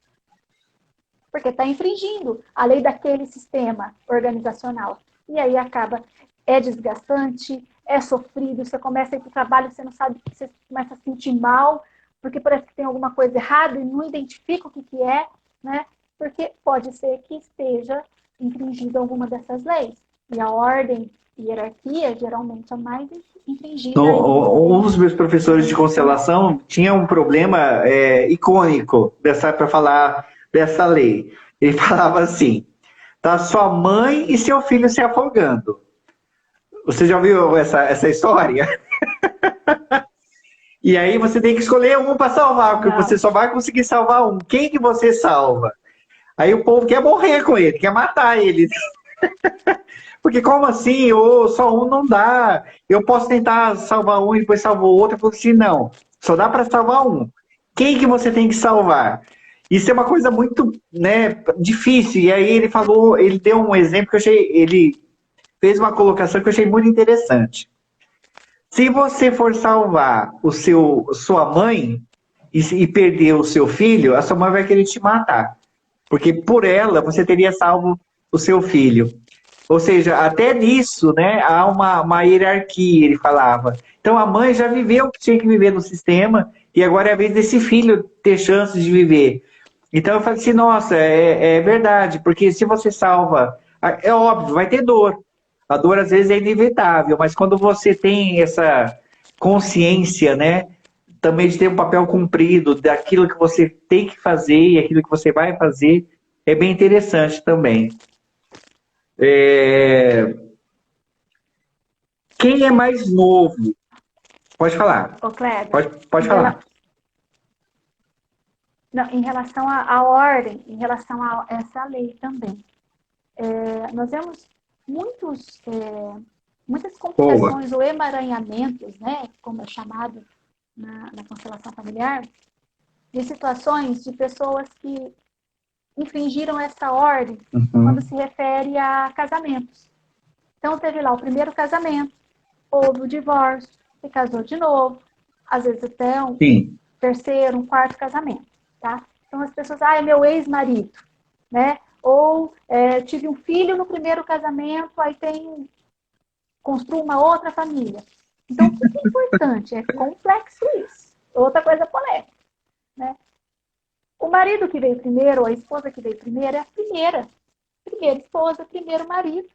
Porque está infringindo a lei daquele sistema organizacional. E aí acaba, é desgastante, é sofrido, você começa a ir para o trabalho, você não sabe, você começa a se sentir mal, porque parece que tem alguma coisa errada e não identifica o que é, né? Porque pode ser que esteja infringindo alguma dessas leis. E a ordem e hierarquia geralmente é mais infringida ainda, Um né? dos meus professores de Organizacional. constelação tinha um problema icônico para falar dessa lei. Ele falava assim: tá sua mãe e seu filho se afogando. Você já ouviu essa história? E aí você tem que escolher um para salvar, porque você Não. só vai conseguir salvar um. Quem que você salva? Aí o povo quer morrer com ele, quer matar ele. Porque como assim? Ou só um não dá. Eu posso tentar salvar um e depois salvo o outro. Eu falo assim, não, só dá para salvar um. Quem que você tem que salvar? Isso é uma coisa muito, né, difícil. E aí ele falou, ele deu um exemplo que eu achei, ele fez uma colocação que eu achei muito interessante. Se você for salvar sua mãe e perder o seu filho, a sua mãe vai querer te matar. Porque por ela você teria salvo o seu filho. Ou seja, até nisso, né, há uma hierarquia, ele falava. Então a mãe já viveu o que tinha que viver no sistema e agora é a vez desse filho ter chances de viver. Então eu falei assim, nossa, é verdade, porque se você salva, é óbvio, vai ter dor. A dor às vezes é inevitável, mas quando você tem essa consciência, né, também de ter um papel cumprido, daquilo que você tem que fazer e aquilo que você vai fazer, é bem interessante também. É, quem é mais novo? Pode falar. Ô, Kleber, Pode em, rela... falar. Não, em relação à ordem, em relação a essa lei também. Nós vemos muitas Boa. complicações ou emaranhamentos, né, como é chamado na constelação familiar, de situações de pessoas que infringiram essa ordem quando Uhum. se refere a casamentos. Então, teve lá o primeiro casamento, houve o divórcio, se casou de novo, às vezes até um Sim. terceiro, um quarto casamento, tá? Então, as pessoas, é meu ex-marido, né? Ou tive um filho no primeiro casamento, aí construo uma outra família. Então, o que é importante? É complexo isso. Outra coisa polêmica, né? O marido que veio primeiro, ou a esposa que veio primeiro, é a primeira. Primeira esposa, primeiro marido.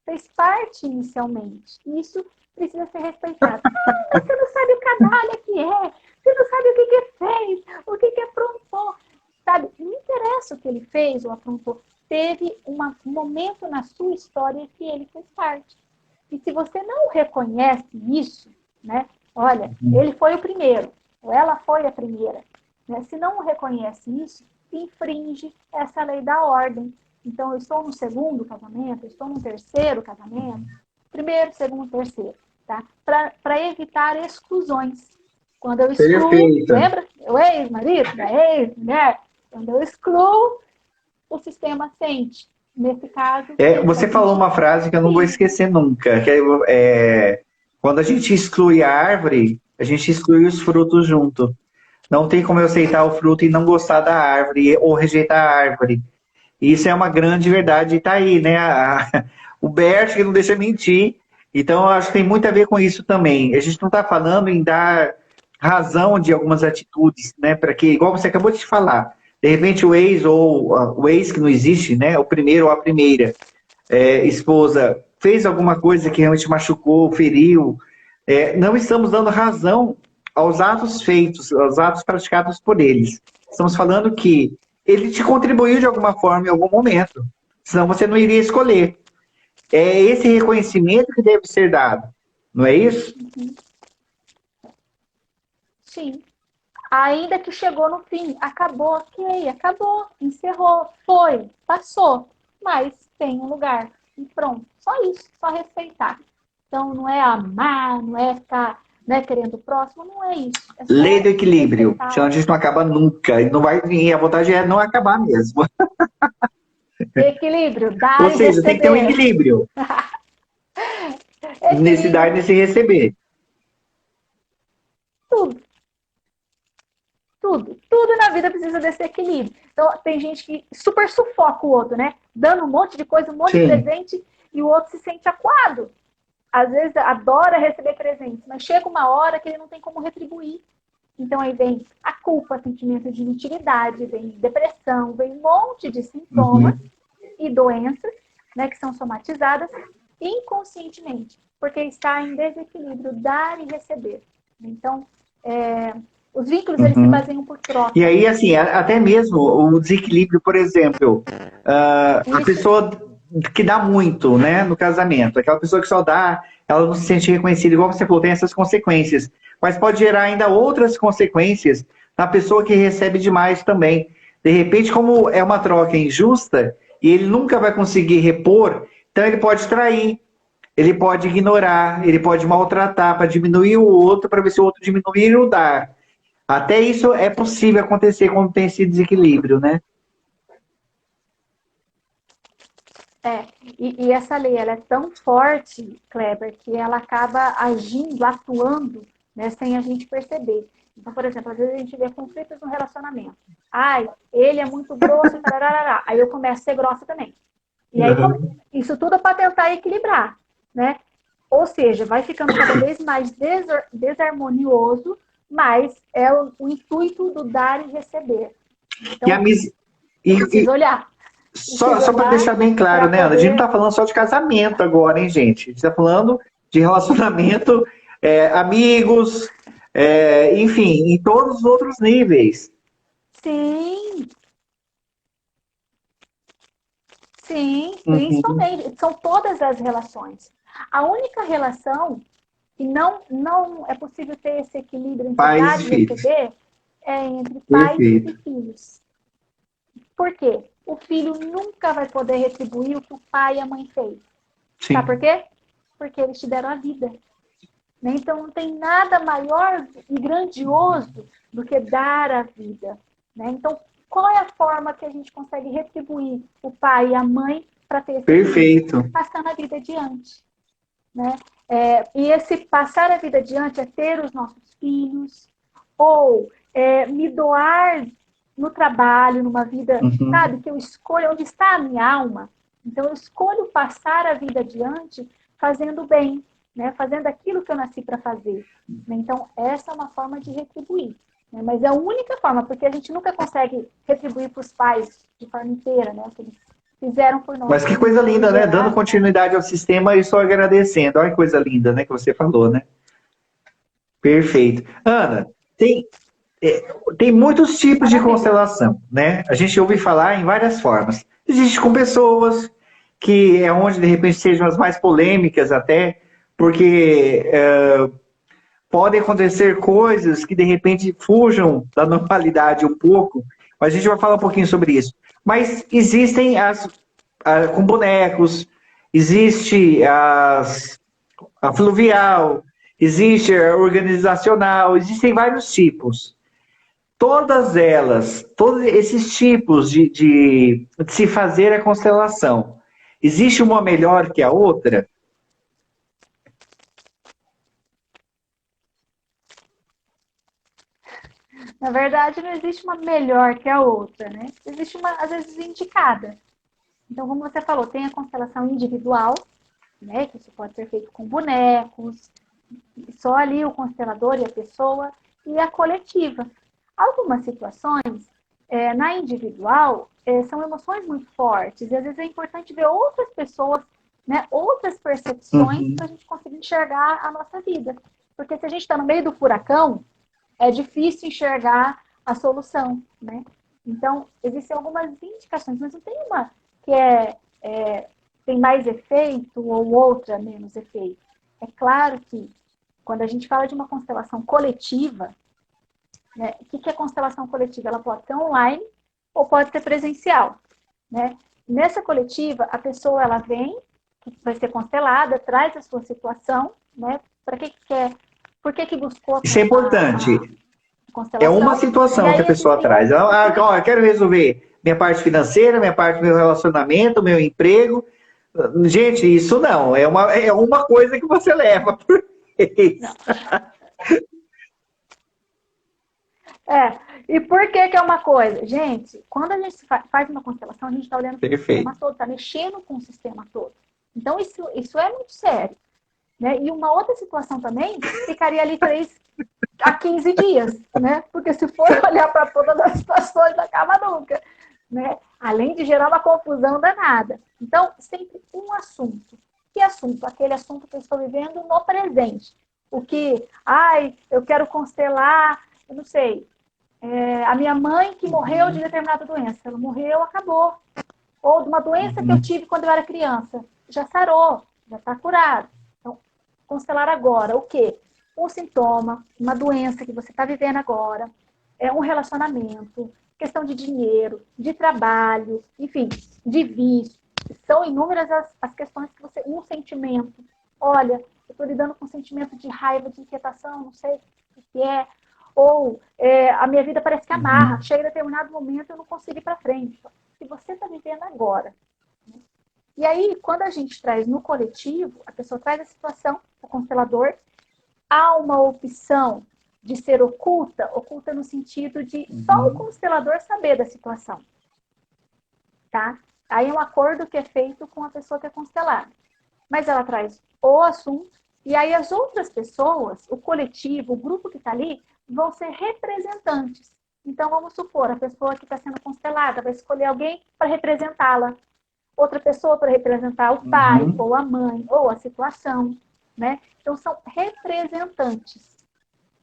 Fez parte inicialmente. Isso precisa ser respeitado. Ah, você não sabe o canalha que é. Você não sabe o que fez, o que aprontou. Sabe, não interessa o que ele fez ou aprontou. Teve um momento na sua história que ele fez parte. E se você não reconhece isso, né? Olha, ele foi o primeiro, ou ela foi a primeira. Né? Se não reconhece isso, infringe essa lei da ordem. Então, eu estou no segundo casamento, eu estou no terceiro casamento, primeiro, segundo, terceiro, tá? Para evitar exclusões. Quando eu excluo, Perfeita. lembra? O ex-marido, da ex-mulher, quando eu excluo, o sistema sente. Nesse caso, ele vai Você falou sentir uma frase que eu não vou risco. esquecer nunca, que quando a gente exclui a árvore, a gente exclui os frutos junto. Não tem como eu aceitar o fruto e não gostar da árvore ou rejeitar a árvore. E isso é uma grande verdade e tá aí, né? O Bert que não deixa mentir. Então, eu acho que tem muito a ver com isso também. A gente não está falando em dar razão de algumas atitudes, né? Para que, igual você acabou de falar, de repente o ex ou o ex que não existe, né? O primeiro ou a primeira esposa fez alguma coisa que realmente machucou, feriu. Não estamos dando razão aos atos feitos, aos atos praticados por eles. Estamos falando que ele te contribuiu de alguma forma em algum momento, senão você não iria escolher. É esse reconhecimento que deve ser dado, não é isso? Sim. Ainda que chegou no fim, acabou, ok, acabou, encerrou, foi, passou. mas tem um lugar. E pronto, só isso, só respeitar. Então, não é amar, não é ficar, né, querendo o próximo, não é isso. É só Lei do equilíbrio. respeitar. Senão a gente não acaba nunca. E não vai vir. A vontade é não acabar mesmo. Equilíbrio, Ou dar e seja, tem que ter um receber. equilíbrio nesse dar e Equilíbrio, nesse receber. tudo. Tudo na vida precisa desse equilíbrio. Então, tem gente que super sufoca o outro, né? Dando um monte de coisa, um monte de Sim. presente, e o outro se sente acuado. Às vezes adora receber presentes, mas chega uma hora que ele não tem como retribuir. Então aí vem a culpa, sentimento de inutilidade, vem depressão, vem um monte de sintomas Uhum. e doenças, né, que são somatizadas inconscientemente, porque está em desequilíbrio dar e receber. Então, os vínculos eles se Uhum. baseiam por E troca. aí, assim, até mesmo o desequilíbrio, por exemplo, a Isso, pessoa que dá muito, né, no casamento, aquela pessoa que só dá, ela não se sente reconhecida, igual você falou, tem essas consequências. Mas pode gerar ainda outras consequências na pessoa que recebe demais também. De repente, como é uma troca injusta, e ele nunca vai conseguir repor, então ele pode trair, ele pode ignorar, ele pode maltratar para diminuir o outro, para ver se o outro diminui e o dar. Até isso é possível acontecer quando tem esse desequilíbrio, né? é. E essa lei ela é tão forte, Kleber, que ela acaba agindo, atuando, né, sem a gente perceber. Então, por exemplo, às vezes a gente vê conflitos no relacionamento. Ai, ele é muito grosso, tararará. Aí eu começo a ser grossa também. E aí, Uhum. isso tudo é para tentar equilibrar, né? Ou seja, vai ficando cada vez mais desarmonioso, mas é o intuito do dar e receber. E, a Então, mis... e precisa olhar. Precisa só para olhar deixar bem claro, para né, Ana? A gente não poder. está falando só de casamento agora, hein, gente? A gente está falando de relacionamento, amigos, enfim, em todos os outros níveis. Sim, sim, Uhum. principalmente. São todas as relações. A única relação que não é possível ter esse equilíbrio entre Pais dar e e filhos. receber é entre pais e Perfeito. filhos. Por quê? O filho nunca vai poder retribuir o que o pai e a mãe fez. Sabe por Sim. quê? Porque eles te deram a vida. Né? Então, não tem nada maior e grandioso do que dar a vida. Né? Então, qual é a forma que a gente consegue retribuir o pai e a mãe para ter esse equilíbrio? Perfeito. Passando a vida adiante. Né? E esse passar a vida adiante é ter os nossos filhos, ou me doar no trabalho, numa vida, Uhum. sabe, que eu escolho onde está a minha alma. Então, eu escolho passar a vida adiante fazendo bem, né? Fazendo aquilo que eu nasci para fazer. Então, essa é uma forma de retribuir. Né? Mas é a única forma, porque a gente nunca consegue retribuir para os pais de forma inteira, né? O que eles fizeram por nós, Mas o que que eles coisa nos linda, né? Dando geraram, né? continuidade ao sistema e só agradecendo. Olha que coisa linda, né? Que você falou, né? Perfeito. Ana, tem, tem muitos tipos de Parabéns. constelação, né? A gente ouve falar em várias formas. Existe com pessoas, que é onde de repente sejam as mais polêmicas até, porque podem acontecer coisas que de repente fujam da normalidade um pouco, mas a gente vai falar um pouquinho sobre isso. Mas existem com bonecos, existe a fluvial, existe a organizacional, existem vários tipos. Todas elas, todos esses tipos de se fazer a constelação, existe uma melhor que a outra? Na verdade, não existe uma melhor que a outra, né? Existe uma, às vezes, indicada. Então, como você falou, tem a constelação individual, né? Que isso pode ser feito com bonecos, só ali o constelador e a pessoa, e a coletiva. Algumas situações, na individual, são emoções muito fortes, e às vezes é importante ver outras pessoas, né, outras percepções Uhum. para a gente conseguir enxergar a nossa vida. Porque se a gente está no meio do furacão, é difícil enxergar a solução, né? Então, existem algumas indicações, mas não tem uma que tem mais efeito ou outra menos efeito. É claro que quando a gente fala de uma constelação coletiva, né, o que é constelação coletiva? Ela pode ser online ou pode ser presencial, né? Nessa coletiva, a pessoa ela vem, que vai ser constelada, traz a sua situação, né? Para que quer, por que buscou Isso é importante. a É constelação? uma E situação que aí a pessoa existem traz. outras Ó, eu quero resolver minha parte financeira, minha parte do meu relacionamento, meu emprego. Gente, isso não. É uma coisa que você leva por vez. E por que é uma coisa? Gente, quando a gente faz uma constelação, a gente está olhando para o sistema todo, está mexendo com o sistema todo. Então, isso é muito sério. Né? E uma outra situação também, ficaria ali 3 a 15 dias, né? Porque se for olhar para todas as situações, não acaba nunca. Né? Além de gerar uma confusão danada. Então, sempre um assunto. Que assunto? Aquele assunto que eu estou vivendo no presente. O que, eu quero constelar, eu não sei, a minha mãe que morreu de determinada doença. Ela morreu, acabou. Ou de uma doença que eu tive quando eu era criança. Já sarou, já está curado. Então, constelar agora o quê? Um sintoma, uma doença que você está vivendo agora, um relacionamento, questão de dinheiro, de trabalho, enfim, de vício. São inúmeras as questões que você... Um sentimento. Olha, eu estou lidando com um sentimento de raiva, de inquietação, não sei o que é. Ou a minha vida parece que amarra. Chega em determinado momento eu não consigo ir para frente. Se você está vivendo agora. Né? E aí, quando a gente traz no coletivo, a pessoa traz a situação, o constelador, há uma opção de ser oculta no sentido de só o constelador saber da situação. Tá? Aí é um acordo que é feito com a pessoa que é constelada. Mas ela traz o assunto, e aí as outras pessoas, o coletivo, o grupo que está ali, vão ser representantes. Então, vamos supor, a pessoa que está sendo constelada vai escolher alguém para representá-la. Outra pessoa para representar o pai, ou a mãe, ou a situação. Né? Então, são representantes.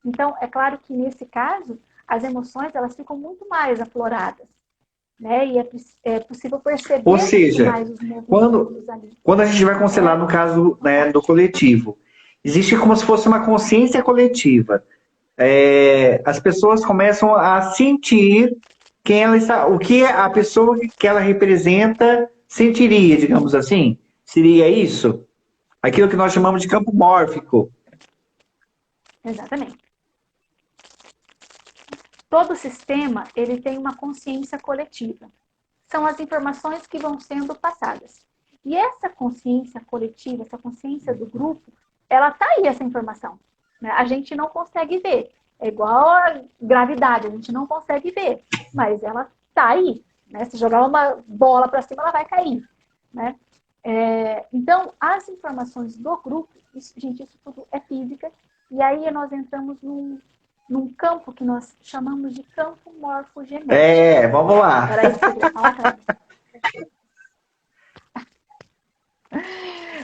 Então, é claro que nesse caso, as emoções elas ficam muito mais afloradas. Né? E é possível perceber Ou seja, mais os movimentos ali. Quando a gente vai constelar, no caso, né, do coletivo, existe como se fosse uma consciência coletiva. As pessoas começam a sentir quem ela está, o que a pessoa que ela representa sentiria, digamos assim. Seria isso? Aquilo que nós chamamos de campo mórfico. Exatamente. Todo sistema ele tem uma consciência coletiva. São as informações que vão sendo passadas. E essa consciência coletiva, essa consciência do grupo, ela está aí, essa informação. Né? A gente não consegue ver. É igual a gravidade, a gente não consegue ver. Mas ela está aí. Né? Se jogar uma bola para cima, ela vai cair. Né? Então, as informações do grupo, isso tudo é física. E aí nós entramos num campo que nós chamamos de campo morfogenético. Vamos lá. Era isso que eu queria falar, cara.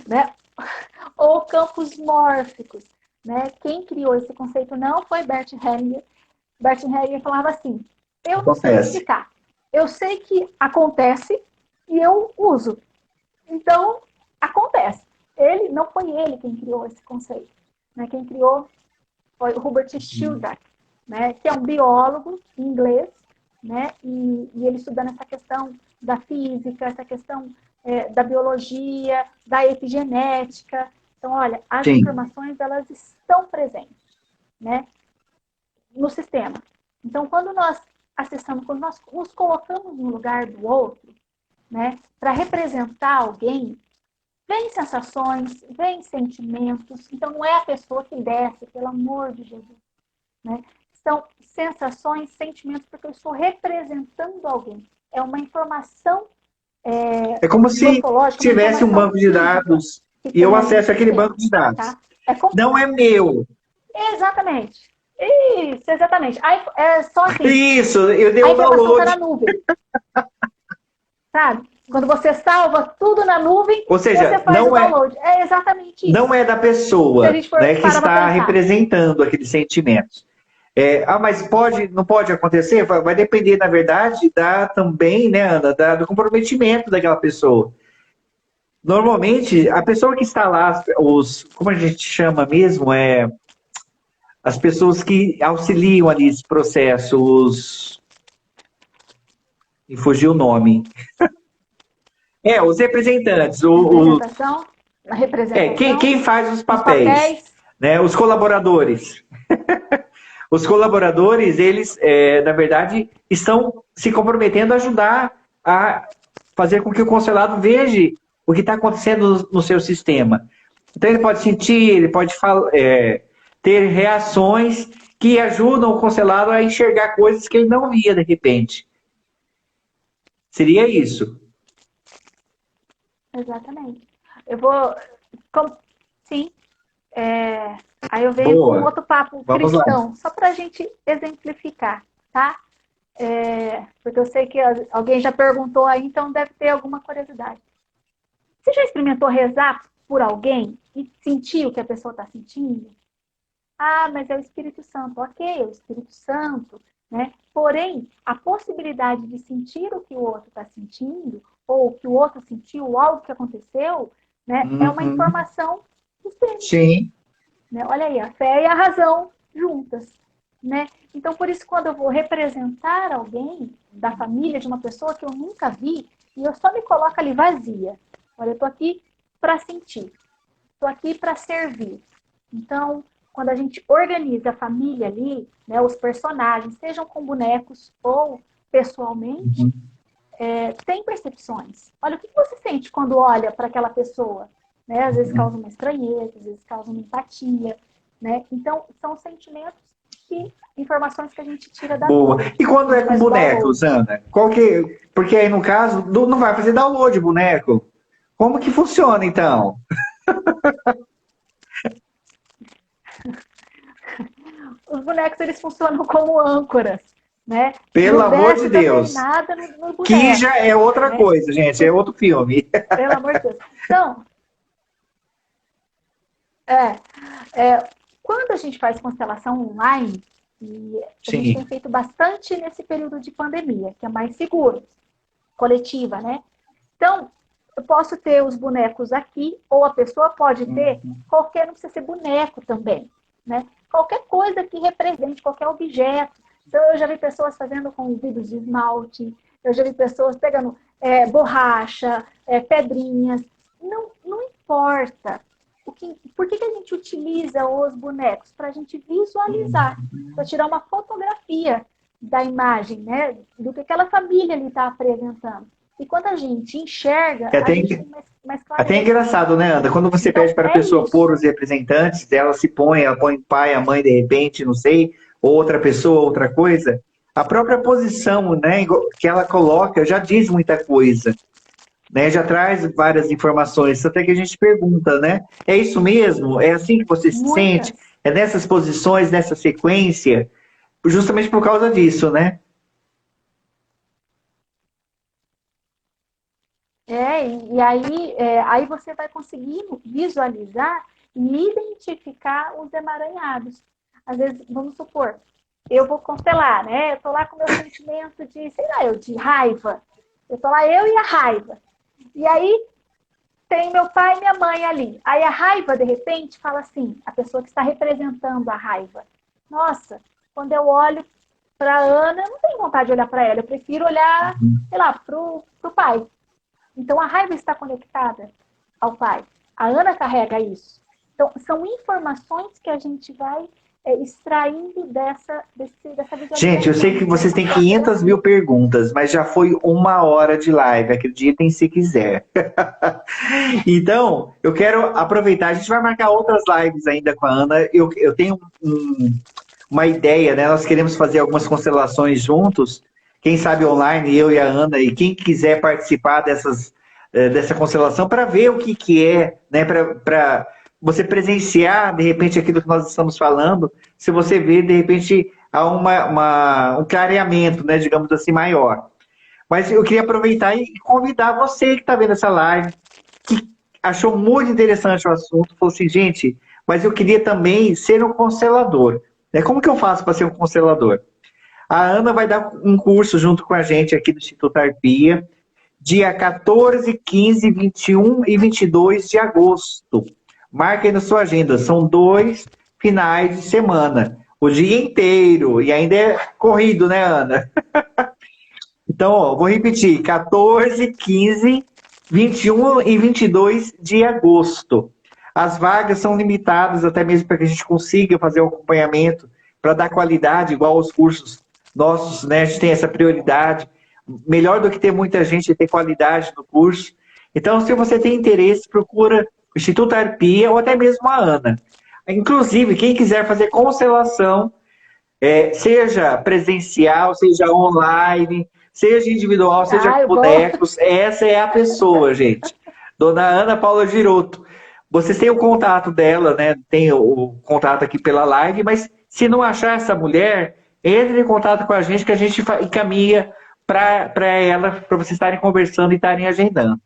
Né? Ou campos mórficos. Né? Quem criou esse conceito não foi Bert Hellinger. Bert Hellinger falava assim, eu não sei explicar. Eu sei que acontece e eu uso. Então, acontece. Não foi ele quem criou esse conceito. Né? Quem criou foi o Hubert Sheldrake, né? Que é um biólogo inglês, né? E ele estudando essa questão da física, essa questão da biologia, da epigenética. Então, olha, as informações elas estão presentes, né? No sistema. Então, quando nós acessamos, quando nós nos colocamos no lugar do outro, né? Para representar alguém, vem sensações, vem sentimentos. Então, não é a pessoa que desce, pelo amor de Jesus. Né? São sensações, sentimentos, porque eu estou representando alguém. É uma informação é como se tivesse um banco de dados e eu acesso aquele banco de dados. Tá? Não é meu. Exatamente. Isso, exatamente. Aí, é só assim. Isso, eu dei um download. Tá na nuvem. Sabe? Quando você salva tudo na nuvem, ou seja, você faz o download. É exatamente isso. Não é da pessoa, né, que está representando aqueles sentimentos. Mas não pode acontecer? Vai depender, na verdade, também, né, Ana, do comprometimento daquela pessoa. Normalmente, a pessoa que está lá, como a gente chama mesmo, as pessoas que auxiliam ali esse processo, me fugiu o nome. Os representantes, Representação, na quem faz os os papéis, papéis. né? Os colaboradores. Os colaboradores, eles, na verdade, estão se comprometendo a ajudar a fazer com que o conselado veja o que está acontecendo no seu sistema. Então, ele pode sentir, ele pode ter reações que ajudam o conselado a enxergar coisas que ele não via de repente. Seria isso. Exatamente. Eu vou. Sim. Aí eu venho Boa. com outro papo Vamos lá. cristão, só para a gente exemplificar, tá? Porque eu sei que alguém já perguntou aí, então deve ter alguma curiosidade. Você já experimentou rezar por alguém e sentir o que a pessoa está sentindo? Ah, mas é o Espírito Santo. Ok, é o Espírito Santo, né? Porém, a possibilidade de sentir o que o outro está sentindo, ou que o outro sentiu algo que aconteceu, né? É uma informação do Espírito. Sim. Né? Olha aí, a fé e a razão juntas. Né? Então, por isso, quando eu vou representar alguém da família de uma pessoa que eu nunca vi, e eu só me coloco ali vazia. Olha, eu estou aqui para sentir. Estou aqui para servir. Então, quando a gente organiza a família ali, né, os personagens, sejam com bonecos ou pessoalmente, tem percepções. Olha, o que você sente quando olha para aquela pessoa? Né? Às vezes causa uma estranheza, às vezes causa uma empatia. Né? Então, são sentimentos informações que a gente tira da Boa. vida. E quando é com bonecos, Ana? Porque aí, no caso, não vai fazer download de boneco. Como que funciona, então? Os bonecos, eles funcionam como âncoras, né? Pelo amor de Deus. Nada no boneco, que já é outra né? coisa, gente. É outro filme. Pelo amor de Deus. Então, quando a gente faz constelação online, e a gente tem feito bastante nesse período de pandemia, que é mais seguro, coletiva, né? Então, eu posso ter os bonecos aqui, ou a pessoa pode ter qualquer, não precisa ser boneco também, né? Qualquer coisa que represente, qualquer objeto. Então, eu já vi pessoas fazendo com vidros de esmalte, eu já vi pessoas pegando borracha, pedrinhas. Não importa. Por que a gente utiliza os bonecos? Para a gente visualizar, para tirar uma fotografia da imagem, né? Do que aquela família ali está apresentando. E quando a gente enxerga, a gente tem mais clareza. Até engraçado, né, Ana? Quando você pede para a pessoa pôr os representantes, ela põe pai, a mãe, de repente, não sei, ou outra pessoa, outra coisa, a própria posição, né, que ela coloca já diz muita coisa. Né, já traz várias informações, até que a gente pergunta, né? É isso mesmo? É assim que você se sente? É nessas posições, nessa sequência? Justamente por causa disso, né? E aí você vai conseguindo visualizar e identificar os emaranhados. Às vezes, vamos supor, eu vou constelar, né? Eu tô lá com o meu sentimento de, sei lá, de raiva. Eu tô lá, eu e a raiva. E aí, tem meu pai e minha mãe ali. Aí a raiva, de repente, fala assim, a pessoa que está representando a raiva. Nossa, quando eu olho para a Ana, eu não tenho vontade de olhar para ela. Eu prefiro olhar, sei lá, pro pai. Então, a raiva está conectada ao pai. A Ana carrega isso. Então, são informações que a gente vai extraindo dessa visualização. Gente, eu sei que vocês têm 500 mil perguntas, mas já foi 1 hora de live, acreditem se quiser. Então, eu quero aproveitar, a gente vai marcar outras lives ainda com a Ana. Eu tenho uma ideia, né? Nós queremos fazer algumas constelações juntos, quem sabe online, eu e a Ana, e quem quiser participar dessa constelação para ver o que é, né? Para você presenciar, de repente, aquilo que nós estamos falando, se você vê, de repente, há um clareamento, né, digamos assim, maior. Mas eu queria aproveitar e convidar você que está vendo essa live, que achou muito interessante o assunto, falou assim, gente, mas eu queria também ser um constelador. Como que eu faço para ser um constelador? A Ana vai dar um curso junto com a gente aqui do Instituto Arpia, dia 14, 15, 21 e 22 de agosto. Marca aí na sua agenda, são 2 finais de semana, o dia inteiro, e ainda é corrido, né, Ana? Então, ó, vou repetir, 14, 15 21 e 22 de agosto. As vagas são limitadas, até mesmo para que a gente consiga fazer o acompanhamento, para dar qualidade, igual aos cursos nossos, né? A gente tem essa prioridade. Melhor do que ter muita gente, é ter qualidade no curso. Então, se você tem interesse, procura o Instituto Arpia ou até mesmo a Ana. Inclusive, quem quiser fazer constelação, seja presencial, seja online, seja individual, seja com bonecos, essa é a pessoa, gente. Dona Ana Paula Giroto. Vocês têm o contato dela, né? Tem o contato aqui pela live, mas se não achar essa mulher, entre em contato com a gente que a gente encaminha para ela, para vocês estarem conversando e estarem agendando.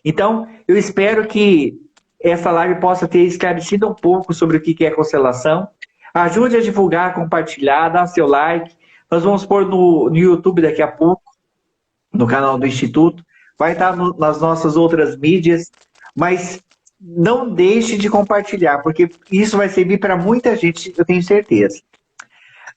Então, eu espero que essa live possa ter esclarecido um pouco sobre o que é constelação. Ajude a divulgar, compartilhar, dá seu like. Nós vamos pôr no YouTube daqui a pouco, no canal do Instituto. Vai estar nas nossas outras mídias, mas não deixe de compartilhar, porque isso vai servir para muita gente, eu tenho certeza.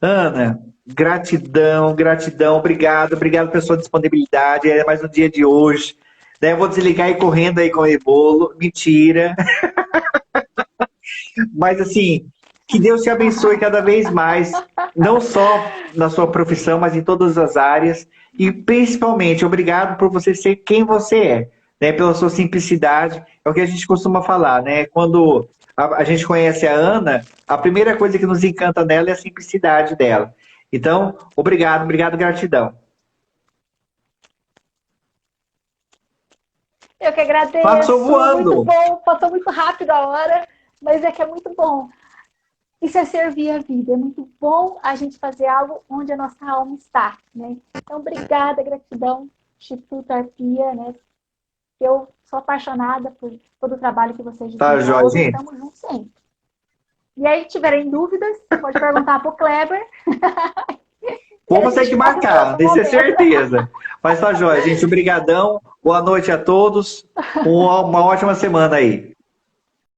Ana, gratidão, gratidão, obrigado pela sua disponibilidade, é mais um dia de hoje. Daí eu vou desligar e ir correndo aí com o ebolo, mentira. Mas assim, que Deus te abençoe cada vez mais, não só na sua profissão, mas em todas as áreas. E principalmente, obrigado por você ser quem você é, né? Pela sua simplicidade, é o que a gente costuma falar, né? Quando a gente conhece a Ana, a primeira coisa que nos encanta nela é a simplicidade dela. Então, obrigado, gratidão. Eu que agradeço. Passou voando. Muito bom, passou muito rápido a hora, mas é que é muito bom. Isso é servir a vida. É muito bom a gente fazer algo onde a nossa alma está, né? Então, obrigada, gratidão, Instituto Arpia, né? Eu sou apaixonada por todo o trabalho que vocês desenvolvem. Tá, Jorge. Estamos juntos sempre. E aí, tiverem dúvidas, pode perguntar para o Kleber. Vamos ter que marcar, isso é certeza. Mas tá, Jorge, gente, obrigadão. Boa noite a todos. Uma ótima semana aí.